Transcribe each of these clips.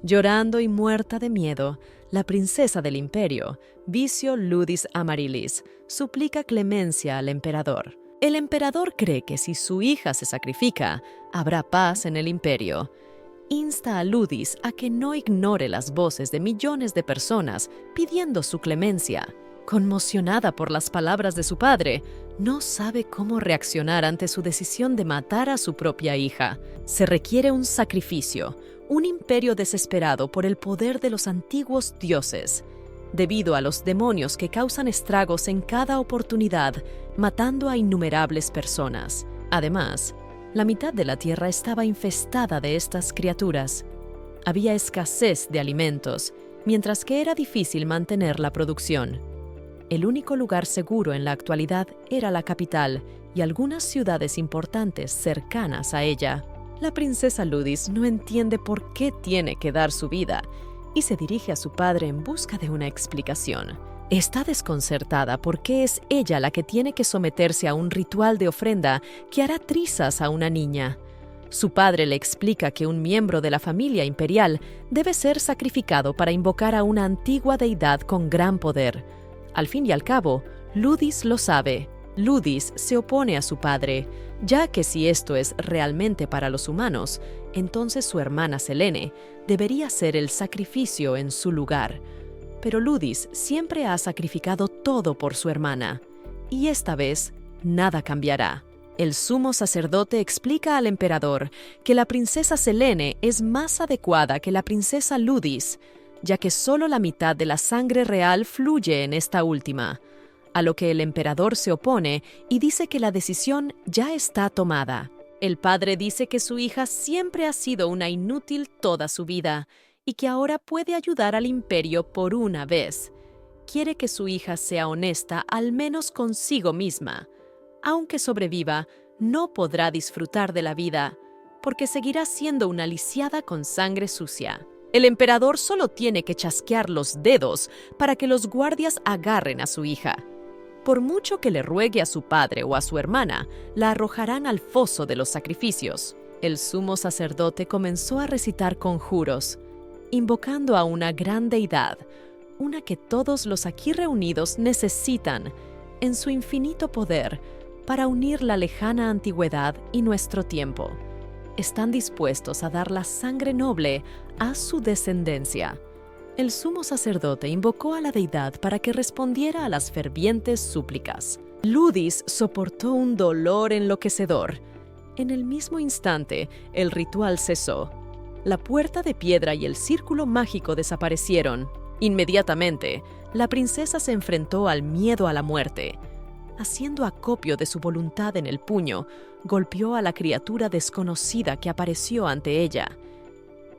Llorando y muerta de miedo, la princesa del imperio, Vicio Ludis Amarilis, suplica clemencia al emperador. El emperador cree que si su hija se sacrifica, habrá paz en el imperio. Insta a Ludis a que no ignore las voces de millones de personas pidiendo su clemencia. Conmocionada por las palabras de su padre, no sabe cómo reaccionar ante su decisión de matar a su propia hija. Se requiere un sacrificio, un imperio desesperado por el poder de los antiguos dioses, debido a los demonios que causan estragos en cada oportunidad, matando a innumerables personas. Además, la mitad de la tierra estaba infestada de estas criaturas. Había escasez de alimentos, mientras que era difícil mantener la producción. El único lugar seguro en la actualidad era la capital y algunas ciudades importantes cercanas a ella. La princesa Ludis no entiende por qué tiene que dar su vida y se dirige a su padre en busca de una explicación. Está desconcertada porque es ella la que tiene que someterse a un ritual de ofrenda que hará trizas a una niña. Su padre le explica que un miembro de la familia imperial debe ser sacrificado para invocar a una antigua deidad con gran poder. Al fin y al cabo, Ludis lo sabe. Ludis se opone a su padre, ya que si esto es realmente para los humanos, entonces su hermana Selene debería hacer el sacrificio en su lugar. Pero Ludis siempre ha sacrificado todo por su hermana, y esta vez nada cambiará. El sumo sacerdote explica al emperador que la princesa Selene es más adecuada que la princesa Ludis, ya que solo la mitad de la sangre real fluye en esta última, a lo que el emperador se opone y dice que la decisión ya está tomada. El padre dice que su hija siempre ha sido una inútil toda su vida y que ahora puede ayudar al imperio por una vez. Quiere que su hija sea honesta al menos consigo misma. Aunque sobreviva, no podrá disfrutar de la vida, porque seguirá siendo una lisiada con sangre sucia. El emperador solo tiene que chasquear los dedos para que los guardias agarren a su hija. Por mucho que le ruegue a su padre o a su hermana, la arrojarán al foso de los sacrificios. El sumo sacerdote comenzó a recitar conjuros, invocando a una gran deidad, una que todos los aquí reunidos necesitan, en su infinito poder, para unir la lejana antigüedad y nuestro tiempo. Están dispuestos a dar la sangre noble a su descendencia. El sumo sacerdote invocó a la deidad para que respondiera a las fervientes súplicas. Ludis soportó un dolor enloquecedor. En el mismo instante, el ritual cesó. La puerta de piedra y el círculo mágico desaparecieron. Inmediatamente, la princesa se enfrentó al miedo a la muerte. Haciendo acopio de su voluntad en el puño, golpeó a la criatura desconocida que apareció ante ella.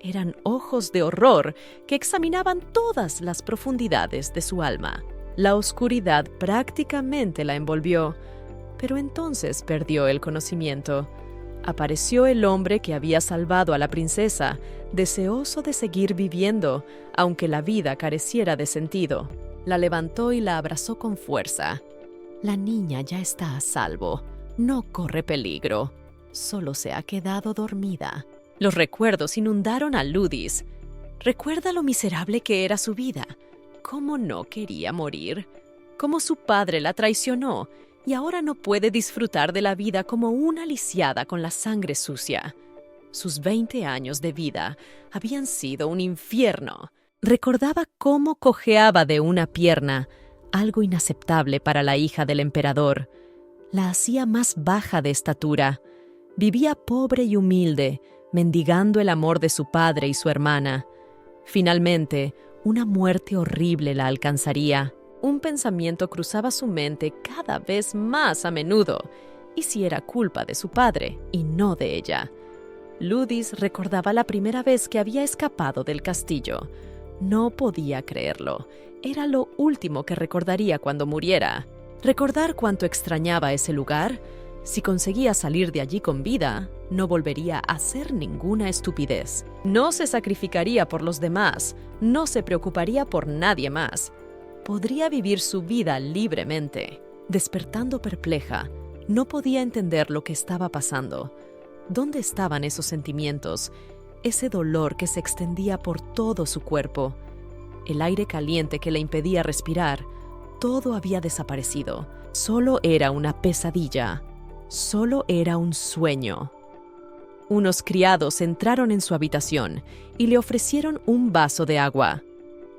Eran ojos de horror que examinaban todas las profundidades de su alma. La oscuridad prácticamente la envolvió, pero entonces perdió el conocimiento. Apareció el hombre que había salvado a la princesa, deseoso de seguir viviendo, aunque la vida careciera de sentido. La levantó y la abrazó con fuerza. La niña ya está a salvo. No corre peligro. Solo se ha quedado dormida. Los recuerdos inundaron a Ludis. Recuerda lo miserable que era su vida. Cómo no quería morir. Cómo su padre la traicionó y ahora no puede disfrutar de la vida como una lisiada con la sangre sucia. Sus 20 años de vida habían sido un infierno. Recordaba cómo cojeaba de una pierna, algo inaceptable para la hija del emperador. La hacía más baja de estatura. Vivía pobre y humilde, mendigando el amor de su padre y su hermana. Finalmente, una muerte horrible la alcanzaría. Un pensamiento cruzaba su mente cada vez más a menudo. ¿Y si era culpa de su padre y no de ella? Ludis recordaba la primera vez que había escapado del castillo. No podía creerlo. Era lo último que recordaría cuando muriera. Recordar cuánto extrañaba ese lugar. Si conseguía salir de allí con vida, no volvería a hacer ninguna estupidez. No se sacrificaría por los demás, no se preocuparía por nadie más. Podría vivir su vida libremente. Despertando perpleja, no podía entender lo que estaba pasando. ¿Dónde estaban esos sentimientos? ese dolor que se extendía por todo su cuerpo, el aire caliente que le impedía respirar, todo había desaparecido. Solo era una pesadilla, solo era un sueño. Unos criados entraron en su habitación y le ofrecieron un vaso de agua.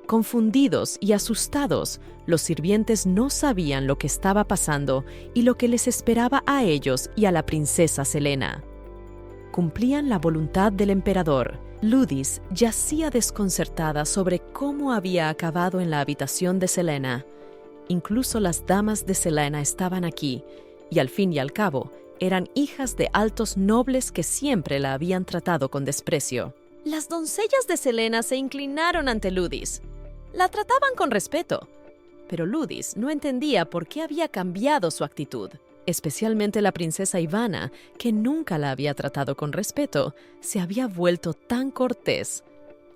Confundidos y asustados, los sirvientes no sabían lo que estaba pasando y lo que les esperaba a ellos y a la princesa Selena. Cumplían la voluntad del emperador. Ludis yacía desconcertada sobre cómo había acabado en la habitación de Selena. Incluso las damas de Selena estaban aquí, y al fin y al cabo, eran hijas de altos nobles que siempre la habían tratado con desprecio. Las doncellas de Selena se inclinaron ante Ludis. La trataban con respeto, pero Ludis no entendía por qué había cambiado su actitud. Especialmente la princesa Ivana, que nunca la había tratado con respeto, se había vuelto tan cortés.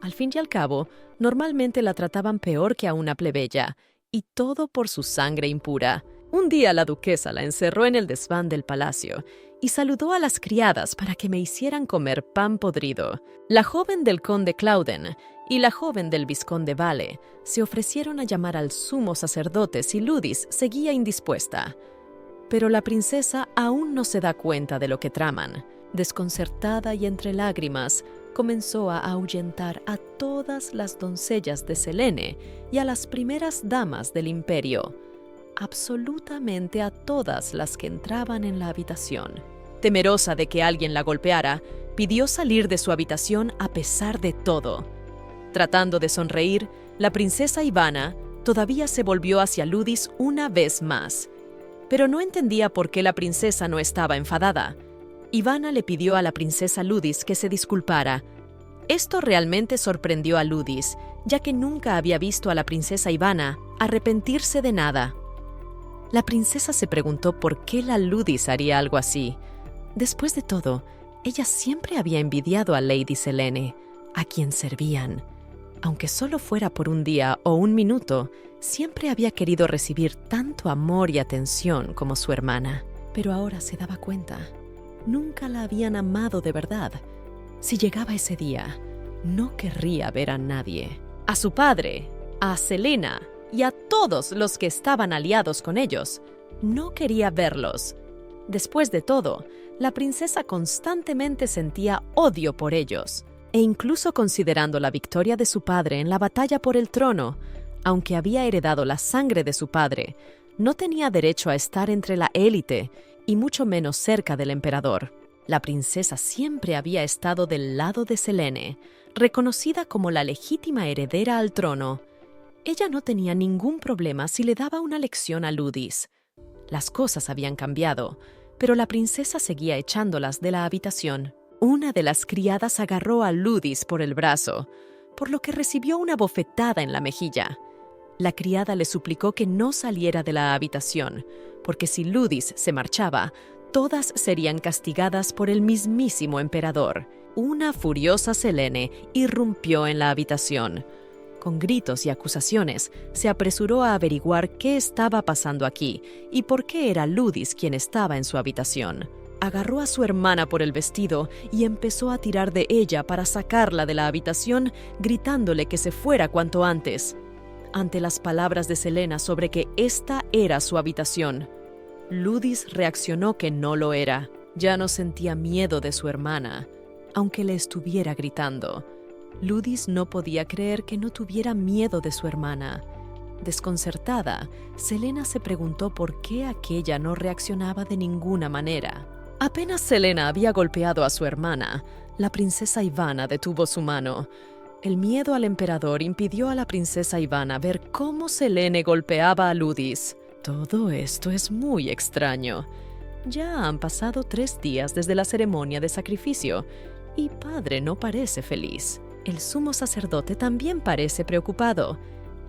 Al fin y al cabo, normalmente la trataban peor que a una plebeya, y todo por su sangre impura. Un día la duquesa la encerró en el desván del palacio y saludó a las criadas para que me hicieran comer pan podrido. La joven del conde Clauden y la joven del vizconde Vale se ofrecieron a llamar al sumo sacerdote si Ludis seguía indispuesta. Pero la princesa aún no se da cuenta de lo que traman. Desconcertada y entre lágrimas, comenzó a ahuyentar a todas las doncellas de Selene y a las primeras damas del imperio, absolutamente a todas las que entraban en la habitación. Temerosa de que alguien la golpeara, pidió salir de su habitación a pesar de todo. Tratando de sonreír, la princesa Ivana todavía se volvió hacia Ludis una vez más, pero no entendía por qué la princesa no estaba enfadada. Ivana le pidió a la princesa Ludis que se disculpara. Esto realmente sorprendió a Ludis, ya que nunca había visto a la princesa Ivana arrepentirse de nada. La princesa se preguntó por qué la Ludis haría algo así. Después de todo, ella siempre había envidiado a Lady Selene, a quien servían. Aunque solo fuera por un día o un minuto, siempre había querido recibir tanto amor y atención como su hermana. Pero ahora se daba cuenta. Nunca la habían amado de verdad. Si llegaba ese día, no querría ver a nadie. A su padre, a Selena y a todos los que estaban aliados con ellos, no quería verlos. Después de todo, la princesa constantemente sentía odio por ellos. E incluso considerando la victoria de su padre en la batalla por el trono, aunque había heredado la sangre de su padre, no tenía derecho a estar entre la élite y mucho menos cerca del emperador. La princesa siempre había estado del lado de Selene, reconocida como la legítima heredera al trono. Ella no tenía ningún problema si le daba una lección a Ludis. Las cosas habían cambiado, pero la princesa seguía echándolas de la habitación. Una de las criadas agarró a Ludis por el brazo, por lo que recibió una bofetada en la mejilla. La criada le suplicó que no saliera de la habitación, porque si Ludis se marchaba, todas serían castigadas por el mismísimo emperador. Una furiosa Selene irrumpió en la habitación. Con gritos y acusaciones, se apresuró a averiguar qué estaba pasando aquí y por qué era Ludis quien estaba en su habitación. Agarró a su hermana por el vestido y empezó a tirar de ella para sacarla de la habitación, gritándole que se fuera cuanto antes. Ante las palabras de Selena sobre que esta era su habitación, Ludis reaccionó que no lo era. Ya no sentía miedo de su hermana, aunque le estuviera gritando. Ludis no podía creer que no tuviera miedo de su hermana. Desconcertada, Selena se preguntó por qué aquella no reaccionaba de ninguna manera. Apenas Selena había golpeado a su hermana, la princesa Ivana detuvo su mano. El miedo al emperador impidió a la princesa Ivana ver cómo Selene golpeaba a Ludis. Todo esto es muy extraño. Ya han pasado 3 días desde la ceremonia de sacrificio y padre no parece feliz. El sumo sacerdote también parece preocupado.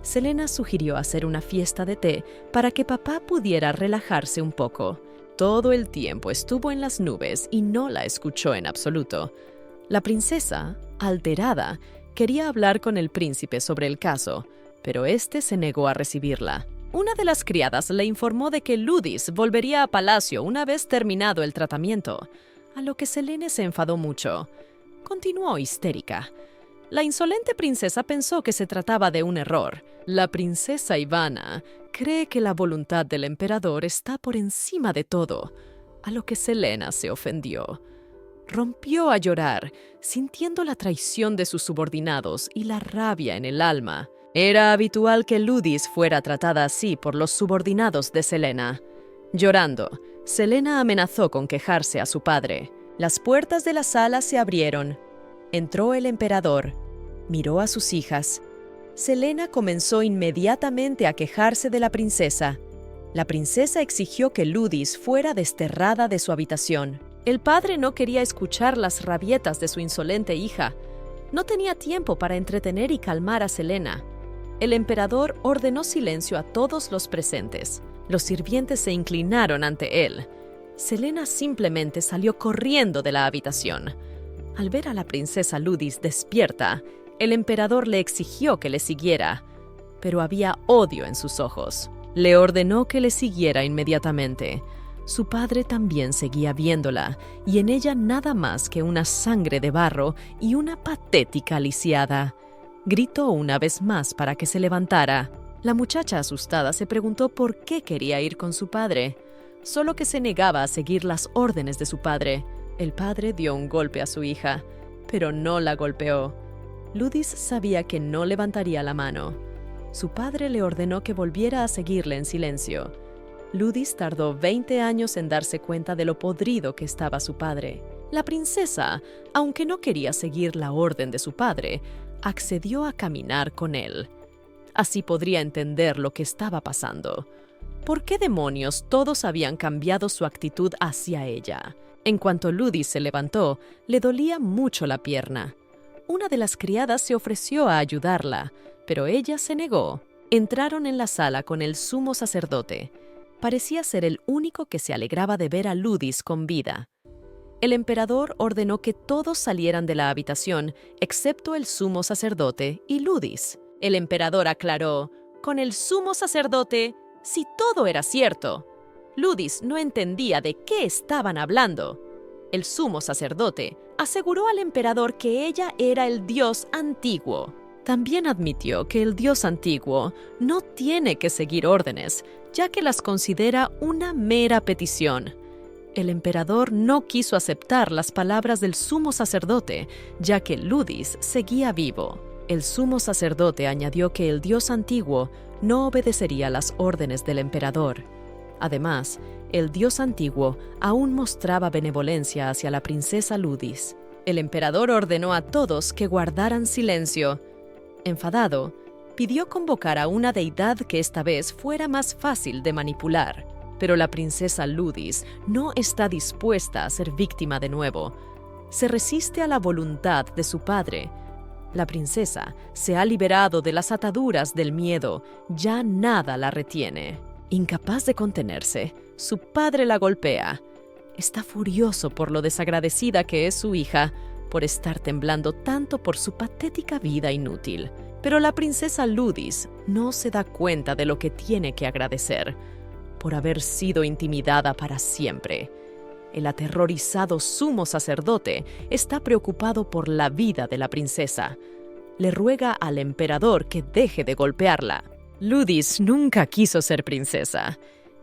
Selena sugirió hacer una fiesta de té para que papá pudiera relajarse un poco. Todo el tiempo estuvo en las nubes y no la escuchó en absoluto. La princesa, alterada, quería hablar con el príncipe sobre el caso, pero este se negó a recibirla. Una de las criadas le informó de que Ludis volvería a palacio una vez terminado el tratamiento, a lo que Selene se enfadó mucho. continuó histérica. La insolente princesa pensó que se trataba de un error. La princesa Ivana cree que la voluntad del emperador está por encima de todo, a lo que Selena se ofendió. Rompió a llorar, sintiendo la traición de sus subordinados y la rabia en el alma. Era habitual que Ludis fuera tratada así por los subordinados de Selena. Llorando, Selena amenazó con quejarse a su padre. Las puertas de la sala se abrieron. Entró el emperador. Miró a sus hijas. Selena comenzó inmediatamente a quejarse de la princesa. La princesa exigió que Ludis fuera desterrada de su habitación. El padre no quería escuchar las rabietas de su insolente hija. No tenía tiempo para entretener y calmar a Selena. El emperador ordenó silencio a todos los presentes. Los sirvientes se inclinaron ante él. Selena simplemente salió corriendo de la habitación. Al ver a la princesa Ludis despierta, el emperador le exigió que le siguiera, pero había odio en sus ojos. Le ordenó que le siguiera inmediatamente. Su padre también seguía viéndola, y en ella nada más que una sangre de barro y una patética lisiada. Gritó una vez más para que se levantara. La muchacha asustada se preguntó por qué quería ir con su padre. Solo que se negaba a seguir las órdenes de su padre. El padre dio un golpe a su hija, pero no la golpeó. Ludis sabía que no levantaría la mano. Su padre le ordenó que volviera a seguirle en silencio. Ludis tardó 20 años en darse cuenta de lo podrido que estaba su padre. La princesa, aunque no quería seguir la orden de su padre, accedió a caminar con él. Así podría entender lo que estaba pasando. ¿Por qué demonios todos habían cambiado su actitud hacia ella? En cuanto Ludis se levantó, le dolía mucho la pierna. Una de las criadas se ofreció a ayudarla, pero ella se negó. Entraron en la sala con el sumo sacerdote. Parecía ser el único que se alegraba de ver a Ludis con vida. El emperador ordenó que todos salieran de la habitación, excepto el sumo sacerdote y Ludis. El emperador aclaró: «Con el sumo sacerdote, si todo era cierto». Ludis no entendía de qué estaban hablando. El sumo sacerdote aseguró al emperador que ella era el dios antiguo. También admitió que el dios antiguo no tiene que seguir órdenes, ya que las considera una mera petición. El emperador no quiso aceptar las palabras del sumo sacerdote, ya que Ludis seguía vivo. El sumo sacerdote añadió que el dios antiguo no obedecería las órdenes del emperador. Además, el dios antiguo aún mostraba benevolencia hacia la princesa Ludis. El emperador ordenó a todos que guardaran silencio. Enfadado, pidió convocar a una deidad que esta vez fuera más fácil de manipular. Pero la princesa Ludis no está dispuesta a ser víctima de nuevo. Se resiste a la voluntad de su padre. La princesa se ha liberado de las ataduras del miedo. Ya nada la retiene. Incapaz de contenerse, su padre la golpea. Está furioso por lo desagradecida que es su hija, por estar temblando tanto por su patética vida inútil. Pero la princesa Ludis no se da cuenta de lo que tiene que agradecer, por haber sido intimidada para siempre. El aterrorizado sumo sacerdote está preocupado por la vida de la princesa. Le ruega al emperador que deje de golpearla. Ludis nunca quiso ser princesa.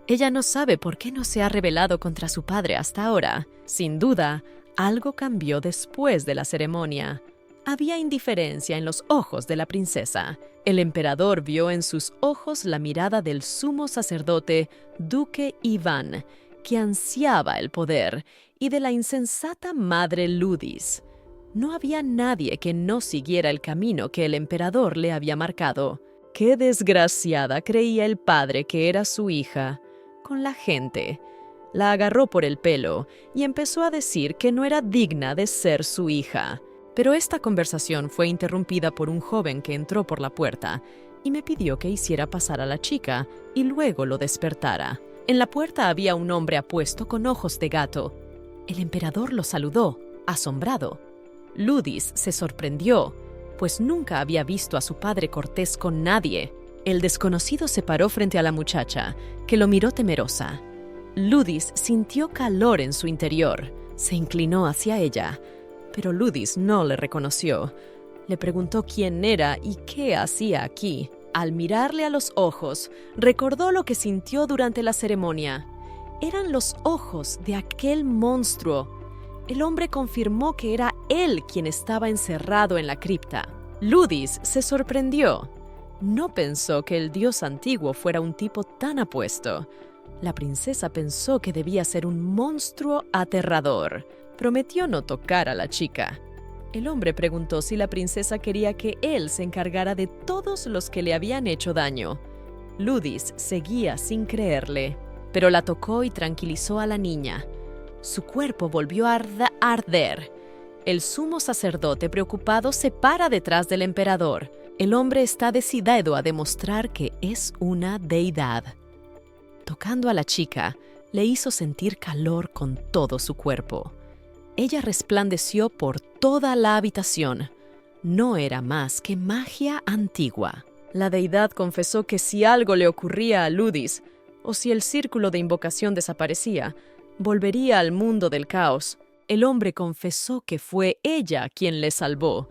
Ella no sabe por qué no se ha rebelado contra su padre hasta ahora. Sin duda, algo cambió después de la ceremonia. Había indiferencia en los ojos de la princesa. El emperador vio en sus ojos la mirada del sumo sacerdote, duque Iván, que ansiaba el poder, y de la insensata madre Ludis. No había nadie que no siguiera el camino que el emperador le había marcado. Qué desgraciada creía el padre que era su hija. Con la gente. La agarró por el pelo y empezó a decir que no era digna de ser su hija. Pero esta conversación fue interrumpida por un joven que entró por la puerta y me pidió que hiciera pasar a la chica y luego lo despertara. En la puerta había un hombre apuesto con ojos de gato. El emperador lo saludó, asombrado. Ludis se sorprendió, pues nunca había visto a su padre cortés con nadie. El desconocido se paró frente a la muchacha, que lo miró temerosa. Ludis sintió calor en su interior. Se inclinó hacia ella. Pero Ludis no le reconoció. Le preguntó quién era y qué hacía aquí. Al mirarle a los ojos, recordó lo que sintió durante la ceremonia. Eran los ojos de aquel monstruo. El hombre confirmó que era él quien estaba encerrado en la cripta. Ludis se sorprendió. No pensó que el dios antiguo fuera un tipo tan apuesto. La princesa pensó que debía ser un monstruo aterrador. Prometió no tocar a la chica. El hombre preguntó si la princesa quería que él se encargara de todos los que le habían hecho daño. Ludis seguía sin creerle, pero la tocó y tranquilizó a la niña. Su cuerpo volvió a arder. El sumo sacerdote, preocupado, se para detrás del emperador. El hombre está decidido a demostrar que es una deidad. Tocando a la chica, le hizo sentir calor con todo su cuerpo. Ella resplandeció por toda la habitación. No era más que magia antigua. La deidad confesó que si algo le ocurría a Ludis, o si el círculo de invocación desaparecía, volvería al mundo del caos. El hombre confesó que fue ella quien le salvó.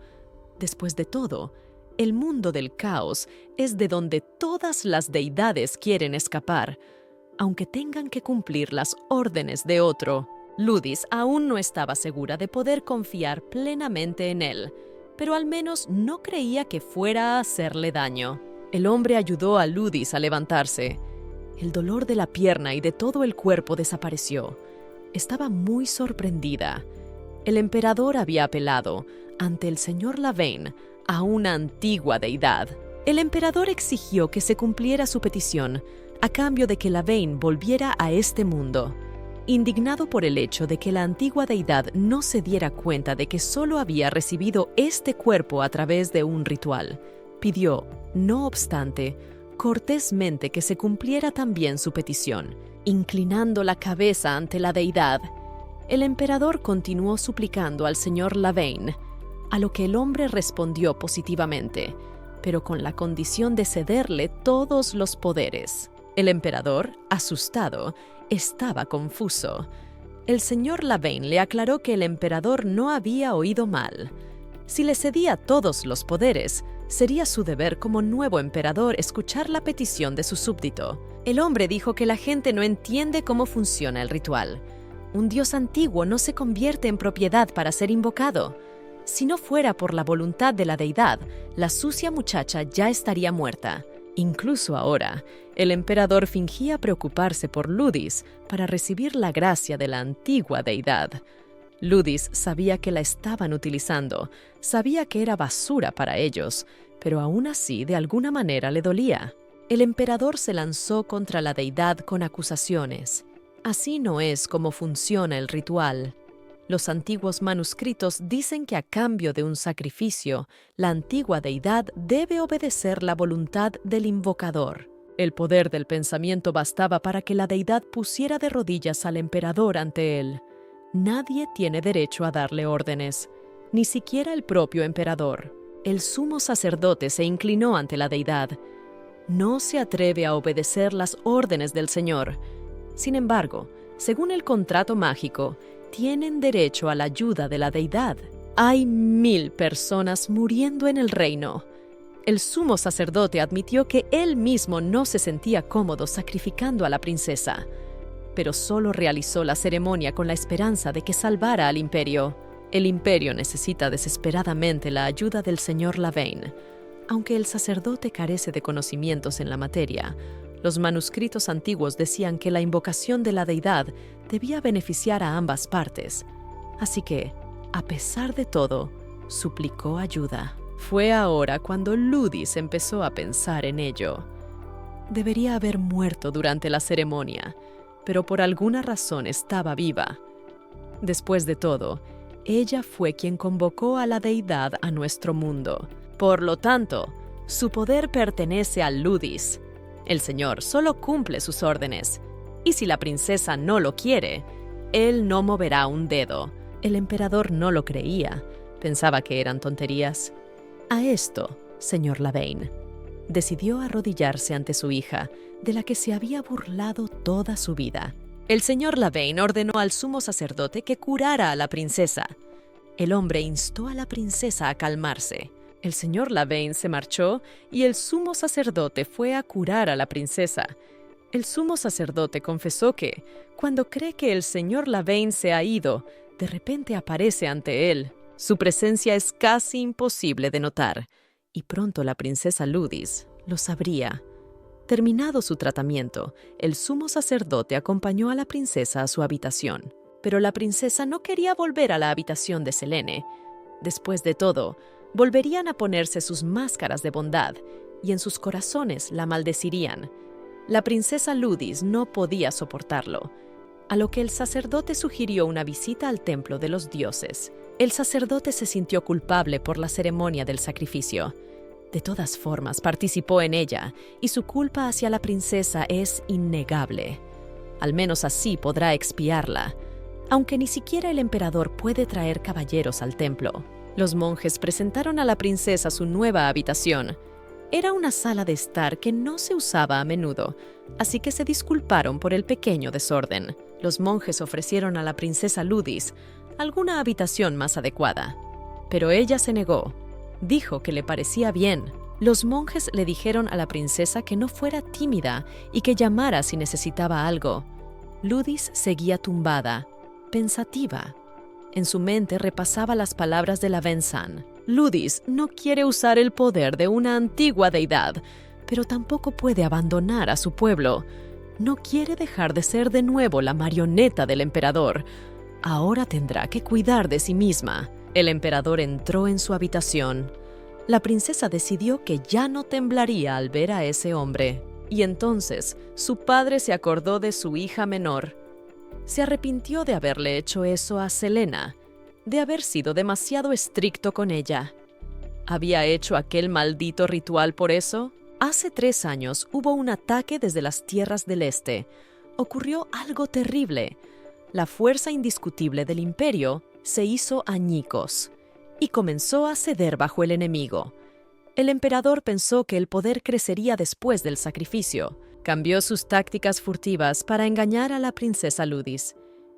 Después de todo, el mundo del caos es de donde todas las deidades quieren escapar, aunque tengan que cumplir las órdenes de otro. Ludis aún no estaba segura de poder confiar plenamente en él, pero al menos no creía que fuera a hacerle daño. El hombre ayudó a Ludis a levantarse. El dolor de la pierna y de todo el cuerpo desapareció. Estaba muy sorprendida. El emperador había apelado, ante el señor Lavaine, a una antigua deidad. El emperador exigió que se cumpliera su petición, a cambio de que Lavaine volviera a este mundo. Indignado por el hecho de que la antigua deidad no se diera cuenta de que solo había recibido este cuerpo a través de un ritual, pidió, no obstante, cortésmente que se cumpliera también su petición, inclinando la cabeza ante la deidad. El emperador continuó suplicando al señor Lavaine, a lo que el hombre respondió positivamente, pero con la condición de cederle todos los poderes. El emperador, asustado, estaba confuso. El señor Lavaine le aclaró que el emperador no había oído mal. Si le cedía todos los poderes, sería su deber como nuevo emperador escuchar la petición de su súbdito. El hombre dijo que la gente no entiende cómo funciona el ritual. Un dios antiguo no se convierte en propiedad para ser invocado. Si no fuera por la voluntad de la deidad, la sucia muchacha ya estaría muerta. Incluso ahora, el emperador fingía preocuparse por Ludis para recibir la gracia de la antigua deidad. Ludis sabía que la estaban utilizando, sabía que era basura para ellos, pero aún así de alguna manera le dolía. El emperador se lanzó contra la deidad con acusaciones. Así no es como funciona el ritual. Los antiguos manuscritos dicen que a cambio de un sacrificio, la antigua deidad debe obedecer la voluntad del invocador. El poder del pensamiento bastaba para que la deidad pusiera de rodillas al emperador ante él. Nadie tiene derecho a darle órdenes, ni siquiera el propio emperador. El sumo sacerdote se inclinó ante la deidad. No se atreve a obedecer las órdenes del Señor. Sin embargo, según el contrato mágico, tienen derecho a la ayuda de la deidad. Hay 1000 personas muriendo en el reino. El sumo sacerdote admitió que él mismo no se sentía cómodo sacrificando a la princesa, pero solo realizó la ceremonia con la esperanza de que salvara al imperio. El imperio necesita desesperadamente la ayuda del señor Lavaine. Aunque el sacerdote carece de conocimientos en la materia, los manuscritos antiguos decían que la invocación de la deidad debía beneficiar a ambas partes. Así que, a pesar de todo, suplicó ayuda. Fue ahora cuando Ludis empezó a pensar en ello. Debería haber muerto durante la ceremonia, pero por alguna razón estaba viva. Después de todo, ella fue quien convocó a la deidad a nuestro mundo. Por lo tanto, su poder pertenece a Ludis. El señor solo cumple sus órdenes, y si la princesa no lo quiere, él no moverá un dedo. El emperador no lo creía, pensaba que eran tonterías. A esto, señor Lavaine, decidió arrodillarse ante su hija, de la que se había burlado toda su vida. El señor Lavaine ordenó al sumo sacerdote que curara a la princesa. El hombre instó a la princesa a calmarse. El señor Lavaine se marchó y el sumo sacerdote fue a curar a la princesa. El sumo sacerdote confesó que, cuando cree que el señor Lavaine se ha ido, de repente aparece ante él. Su presencia es casi imposible de notar, y pronto la princesa Ludis lo sabría. Terminado su tratamiento, el sumo sacerdote acompañó a la princesa a su habitación. Pero la princesa no quería volver a la habitación de Selene. Después de todo, volverían a ponerse sus máscaras de bondad, y en sus corazones la maldecirían. La princesa Ludis no podía soportarlo, a lo que el sacerdote sugirió una visita al templo de los dioses. El sacerdote se sintió culpable por la ceremonia del sacrificio. De todas formas, participó en ella, y su culpa hacia la princesa es innegable. Al menos así podrá expiarla, aunque ni siquiera el emperador puede traer caballeros al templo. Los monjes presentaron a la princesa su nueva habitación. Era una sala de estar que no se usaba a menudo, así que se disculparon por el pequeño desorden. Los monjes ofrecieron a la princesa Ludis alguna habitación más adecuada, pero ella se negó. Dijo que le parecía bien. Los monjes le dijeron a la princesa que no fuera tímida y que llamara si necesitaba algo. Ludis seguía tumbada, pensativa. En su mente repasaba las palabras de Lavensan. Ludis no quiere usar el poder de una antigua deidad, pero tampoco puede abandonar a su pueblo. No quiere dejar de ser de nuevo la marioneta del emperador. Ahora tendrá que cuidar de sí misma. El emperador entró en su habitación. La princesa decidió que ya no temblaría al ver a ese hombre. Y entonces su padre se acordó de su hija menor. Se arrepintió de haberle hecho eso a Selena, de haber sido demasiado estricto con ella. ¿Había hecho aquel maldito ritual por eso? Hace 3 años hubo un ataque desde las tierras del este. Ocurrió algo terrible. La fuerza indiscutible del imperio se hizo añicos y comenzó a ceder bajo el enemigo. El emperador pensó que el poder crecería después del sacrificio. Cambió sus tácticas furtivas para engañar a la princesa Ludis.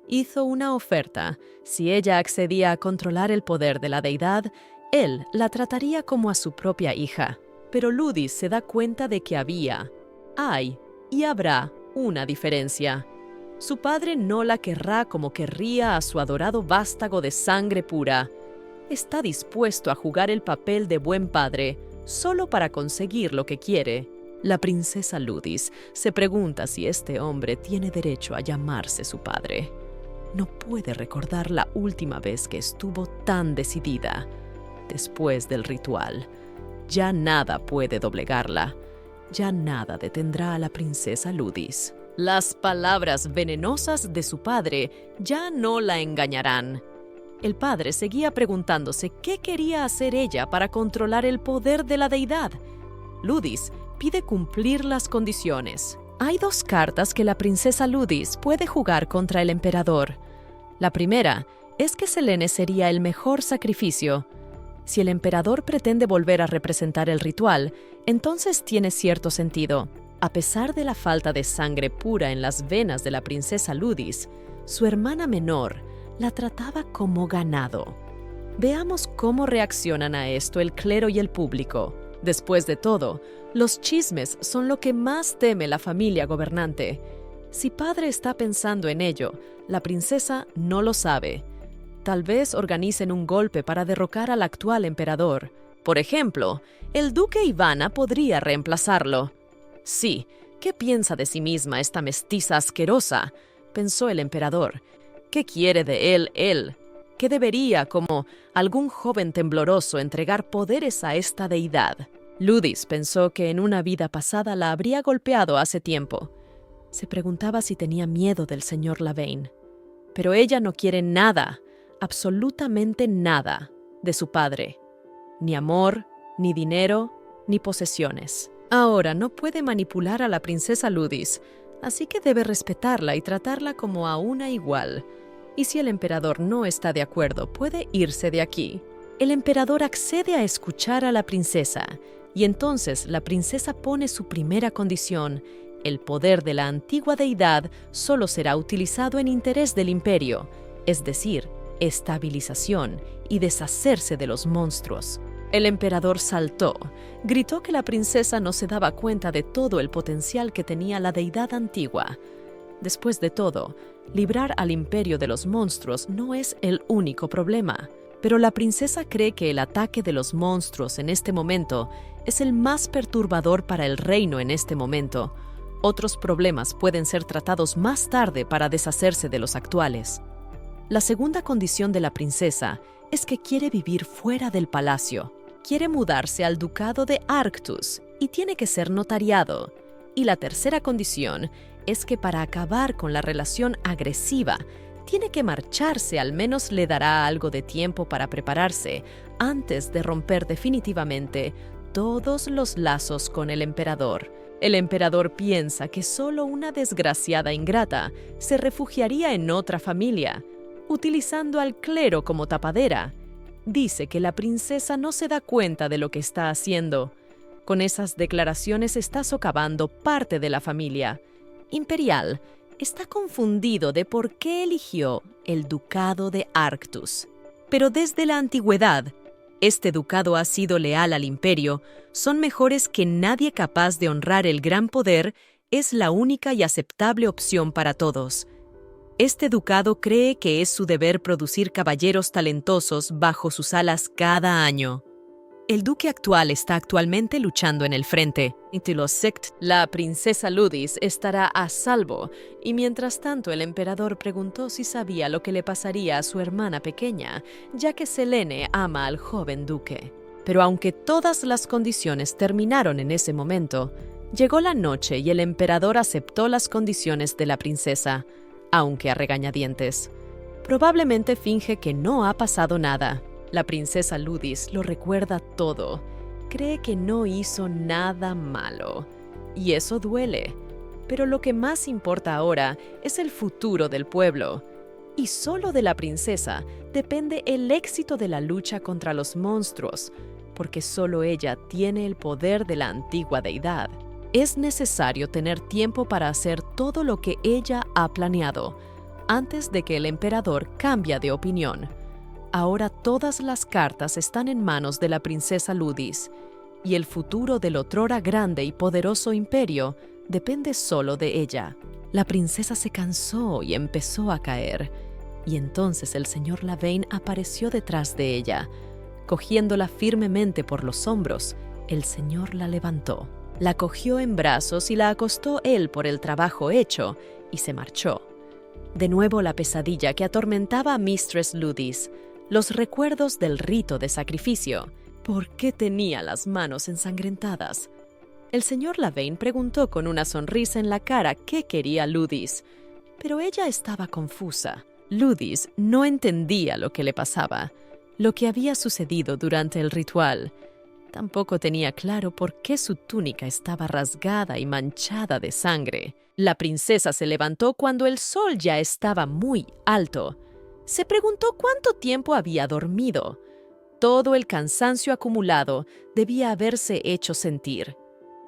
Hizo una oferta. Si ella accedía a controlar el poder de la deidad, él la trataría como a su propia hija. Pero Ludis se da cuenta de que hay y habrá una diferencia. Su padre no la querrá como querría a su adorado vástago de sangre pura. Está dispuesto a jugar el papel de buen padre solo para conseguir lo que quiere. La princesa Ludis se pregunta si este hombre tiene derecho a llamarse su padre. No puede recordar la última vez que estuvo tan decidida. Después del ritual, ya nada puede doblegarla. Ya nada detendrá a la princesa Ludis. Las palabras venenosas de su padre ya no la engañarán. El padre seguía preguntándose qué quería hacer ella para controlar el poder de la deidad. Ludis pide cumplir las condiciones. Hay 2 cartas que la princesa Ludis puede jugar contra el emperador. La primera es que Selene sería el mejor sacrificio. Si el emperador pretende volver a representar el ritual, entonces tiene cierto sentido. A pesar de la falta de sangre pura en las venas de la princesa Ludis, su hermana menor la trataba como ganado. Veamos cómo reaccionan a esto el clero y el público. Después de todo, los chismes son lo que más teme la familia gobernante. Si padre está pensando en ello, la princesa no lo sabe. Tal vez organicen un golpe para derrocar al actual emperador. Por ejemplo, el duque Ivana podría reemplazarlo. Sí, ¿qué piensa de sí misma esta mestiza asquerosa?, pensó el emperador. ¿Qué quiere de él? ¿Qué debería, como algún joven tembloroso, entregar poderes a esta deidad? Ludis pensó que en una vida pasada la habría golpeado hace tiempo. Se preguntaba si tenía miedo del señor Lavaine. Pero ella no quiere nada, absolutamente nada, de su padre. Ni amor, ni dinero, ni posesiones. Ahora no puede manipular a la princesa Ludis, así que debe respetarla y tratarla como a una igual. Y si el emperador no está de acuerdo, puede irse de aquí. El emperador accede a escuchar a la princesa, y entonces la princesa pone su primera condición: el poder de la antigua deidad solo será utilizado en interés del imperio, es decir, estabilización y deshacerse de los monstruos. El emperador saltó, gritó que la princesa no se daba cuenta de todo el potencial que tenía la deidad antigua. Después de todo, librar al imperio de los monstruos no es el único problema, pero la princesa cree que el ataque de los monstruos en este momento es el más perturbador para el reino en este momento. Otros problemas pueden ser tratados más tarde para deshacerse de los actuales. La segunda condición de la princesa es que quiere vivir fuera del palacio. Quiere mudarse al ducado de Arctus y tiene que ser notariado. Y la tercera condición es que para acabar con la relación agresiva, tiene que marcharse, al menos le dará algo de tiempo para prepararse antes de romper definitivamente todos los lazos con el emperador. El emperador piensa que solo una desgraciada ingrata se refugiaría en otra familia, utilizando al clero como tapadera. Dice que la princesa no se da cuenta de lo que está haciendo. Con esas declaraciones está socavando parte de la familia imperial. Está confundido de por qué eligió el ducado de Arctus. Pero desde la antigüedad, este ducado ha sido leal al imperio, son mejores que nadie capaz de honrar el gran poder, es la única y aceptable opción para todos. Este ducado cree que es su deber producir caballeros talentosos bajo sus alas cada año. El duque actual está actualmente luchando en el frente. La princesa Ludis estará a salvo, y mientras tanto el emperador preguntó si sabía lo que le pasaría a su hermana pequeña, ya que Selene ama al joven duque. Pero aunque todas las condiciones terminaron en ese momento, llegó la noche y el emperador aceptó las condiciones de la princesa, aunque a regañadientes. Probablemente finge que no ha pasado nada. La princesa Ludis lo recuerda todo. Cree que no hizo nada malo. Y eso duele. Pero lo que más importa ahora es el futuro del pueblo. Y solo de la princesa depende el éxito de la lucha contra los monstruos, porque solo ella tiene el poder de la antigua deidad. Es necesario tener tiempo para hacer todo lo que ella ha planeado, antes de que el emperador cambie de opinión. Ahora todas las cartas están en manos de la princesa Ludis, y el futuro del otrora grande y poderoso imperio depende solo de ella. La princesa se cansó y empezó a caer, y entonces el señor Lavaine apareció detrás de ella. Cogiéndola firmemente por los hombros, el señor la levantó. La cogió en brazos y la acostó él por el trabajo hecho, y se marchó. De nuevo la pesadilla que atormentaba a Mistress Ludis, los recuerdos del rito de sacrificio. ¿Por qué tenía las manos ensangrentadas? El señor Lavaine preguntó con una sonrisa en la cara qué quería Ludis, pero ella estaba confusa. Ludis no entendía lo que le pasaba, lo que había sucedido durante el ritual. Tampoco tenía claro por qué su túnica estaba rasgada y manchada de sangre. La princesa se levantó cuando el sol ya estaba muy alto. Se preguntó cuánto tiempo había dormido. Todo el cansancio acumulado debía haberse hecho sentir.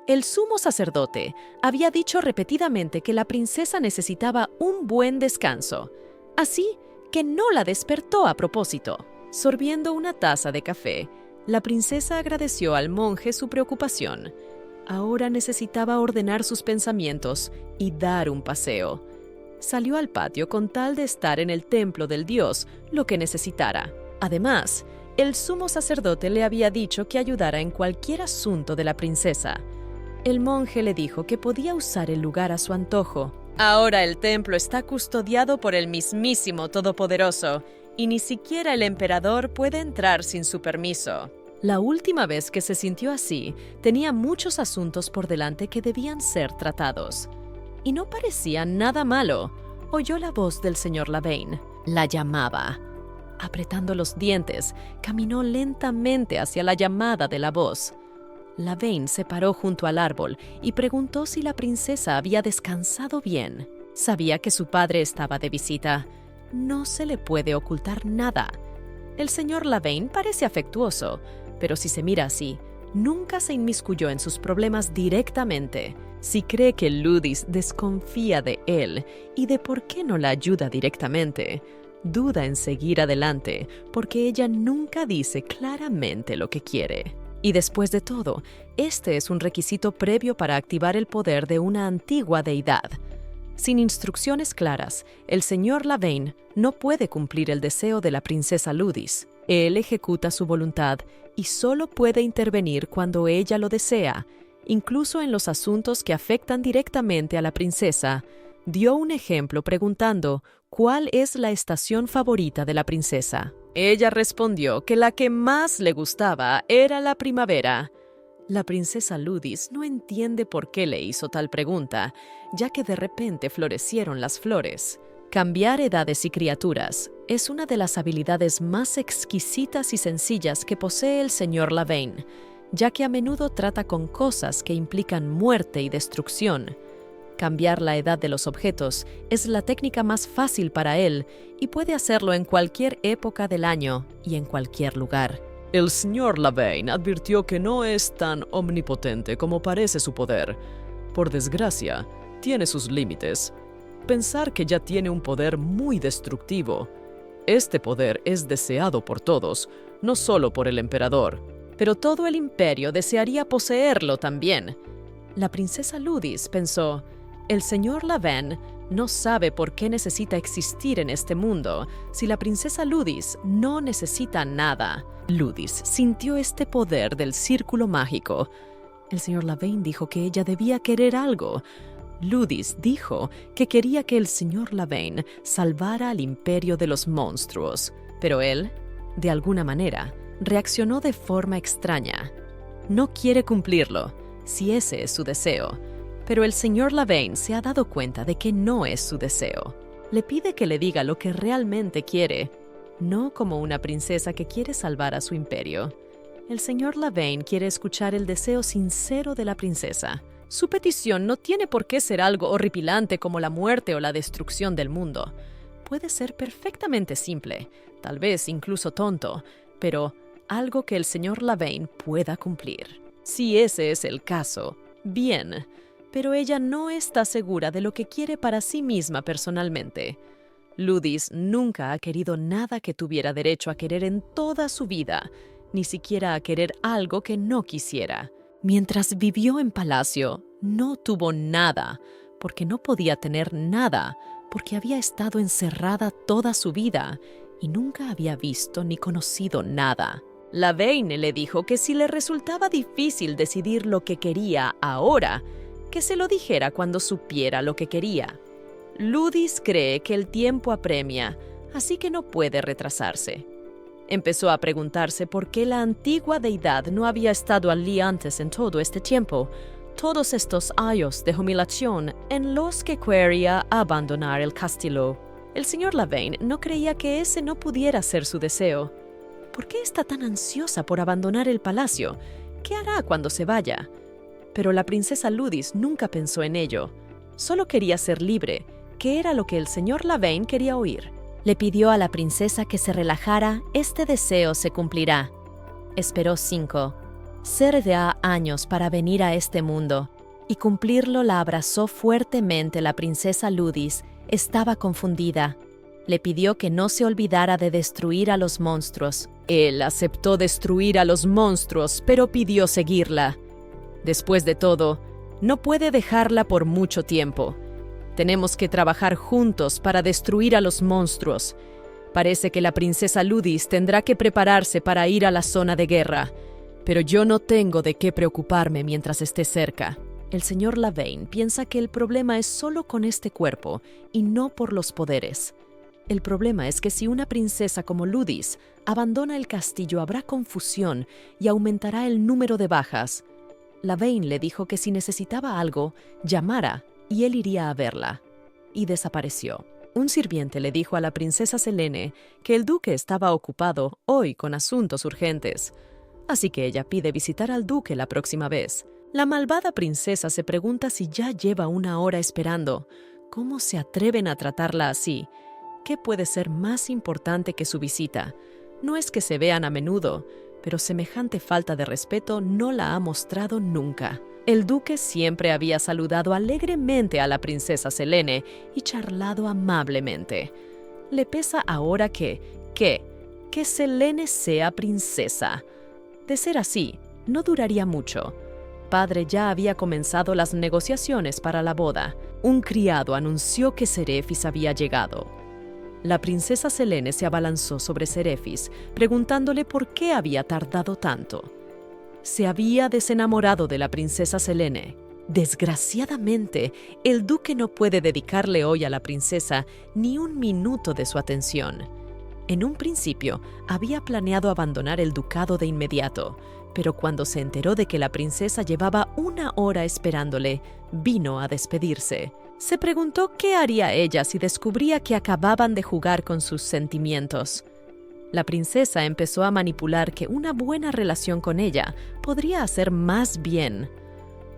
El sumo sacerdote había dicho repetidamente que la princesa necesitaba un buen descanso, así que no la despertó a propósito. Sorbiendo una taza de café, la princesa agradeció al monje su preocupación. Ahora necesitaba ordenar sus pensamientos y dar un paseo. Salió al patio con tal de estar en el templo del dios lo que necesitara. Además, el sumo sacerdote le había dicho que ayudara en cualquier asunto de la princesa. El monje le dijo que podía usar el lugar a su antojo. Ahora el templo está custodiado por el mismísimo Todopoderoso, y ni siquiera el emperador puede entrar sin su permiso. La última vez que se sintió así, tenía muchos asuntos por delante que debían ser tratados. Y no parecía nada malo. Oyó la voz del señor Lavaine. La llamaba. Apretando los dientes, caminó lentamente hacia la llamada de la voz. Lavaine se paró junto al árbol y preguntó si la princesa había descansado bien. Sabía que su padre estaba de visita. No se le puede ocultar nada. El señor Lavaine parece afectuoso, pero si se mira así, nunca se inmiscuyó en sus problemas directamente. Si cree que Ludis desconfía de él y de por qué no la ayuda directamente, duda en seguir adelante porque ella nunca dice claramente lo que quiere. Y después de todo, este es un requisito previo para activar el poder de una antigua deidad. Sin instrucciones claras, el señor Lavaine no puede cumplir el deseo de la princesa Ludis. Él ejecuta su voluntad y solo puede intervenir cuando ella lo desea, incluso en los asuntos que afectan directamente a la princesa. Dio un ejemplo preguntando cuál es la estación favorita de la princesa. Ella respondió que la que más le gustaba era la primavera. La princesa Ludis no entiende por qué le hizo tal pregunta, ya que de repente florecieron las flores. Cambiar edades y criaturas es una de las habilidades más exquisitas y sencillas que posee el señor Lavaine, ya que a menudo trata con cosas que implican muerte y destrucción. Cambiar la edad de los objetos es la técnica más fácil para él y puede hacerlo en cualquier época del año y en cualquier lugar. El señor Lavaine advirtió que no es tan omnipotente como parece su poder. Por desgracia, tiene sus límites. Pensar que ya tiene un poder muy destructivo. Este poder es deseado por todos, no solo por el emperador. Pero todo el imperio desearía poseerlo también. La princesa Ludis pensó, el señor Lavaine no sabe por qué necesita existir en este mundo si la princesa Ludis no necesita nada. Ludis sintió este poder del círculo mágico. El señor Lavaine dijo que ella debía querer algo. Ludis dijo que quería que el señor Lavaine salvara al imperio de los monstruos, pero él, de alguna manera, reaccionó de forma extraña. No quiere cumplirlo, si ese es su deseo, pero el señor Lavaine se ha dado cuenta de que no es su deseo. Le pide que le diga lo que realmente quiere, no como una princesa que quiere salvar a su imperio. El señor Lavaine quiere escuchar el deseo sincero de la princesa. Su petición no tiene por qué ser algo horripilante como la muerte o la destrucción del mundo. Puede ser perfectamente simple, tal vez incluso tonto, pero algo que el señor Lavaine pueda cumplir. Si ese es el caso, bien, pero ella no está segura de lo que quiere para sí misma personalmente. Ludis nunca ha querido nada que tuviera derecho a querer en toda su vida, ni siquiera a querer algo que no quisiera. Mientras vivió en palacio, no tuvo nada, porque no podía tener nada, porque había estado encerrada toda su vida y nunca había visto ni conocido nada. Lavaine le dijo que si le resultaba difícil decidir lo que quería ahora, que se lo dijera cuando supiera lo que quería. Ludis cree que el tiempo apremia, así que no puede retrasarse. Empezó a preguntarse por qué la antigua deidad no había estado allí antes en todo este tiempo, todos estos años de humillación en los que quería abandonar el castillo. El señor Lavaine no creía que ese no pudiera ser su deseo. ¿Por qué está tan ansiosa por abandonar el palacio? ¿Qué hará cuando se vaya? Pero la princesa Ludis nunca pensó en ello. Solo quería ser libre, que era lo que el señor Lavaine quería oír. Le pidió a la princesa que se relajara, este deseo se cumplirá. Esperó 5. Será años para venir a este mundo, y cumplirlo la abrazó fuertemente la princesa Ludis. Estaba confundida. Le pidió que no se olvidara de destruir a los monstruos. Él aceptó destruir a los monstruos, pero pidió seguirla. Después de todo, no puede dejarla por mucho tiempo. Tenemos que trabajar juntos para destruir a los monstruos. Parece que la princesa Ludis tendrá que prepararse para ir a la zona de guerra, pero yo no tengo de qué preocuparme mientras esté cerca. El señor Lavaine piensa que el problema es solo con este cuerpo y no por los poderes. El problema es que si una princesa como Ludis abandona el castillo habrá confusión y aumentará el número de bajas. Lavaine le dijo que si necesitaba algo, llamara y él iría a verla. Y desapareció. Un sirviente le dijo a la princesa Selene que el duque estaba ocupado hoy con asuntos urgentes, así que ella pide visitar al duque la próxima vez. La malvada princesa se pregunta si ya lleva 1 hora esperando. ¿Cómo se atreven a tratarla así? ¿Qué puede ser más importante que su visita? No es que se vean a menudo, pero semejante falta de respeto no la ha mostrado nunca. El duque siempre había saludado alegremente a la princesa Selene y charlado amablemente. Le pesa ahora que Selene sea princesa. De ser así, no duraría mucho. Padre ya había comenzado las negociaciones para la boda. Un criado anunció que Serefis había llegado. La princesa Selene se abalanzó sobre Serefis, preguntándole por qué había tardado tanto. Se había desenamorado de la princesa Selene. Desgraciadamente, el duque no puede dedicarle hoy a la princesa ni un minuto de su atención. En un principio, había planeado abandonar el ducado de inmediato, pero cuando se enteró de que la princesa llevaba 1 hora esperándole, vino a despedirse. Se preguntó qué haría ella si descubría que acababan de jugar con sus sentimientos. La princesa empezó a manipular que una buena relación con ella podría hacer más bien.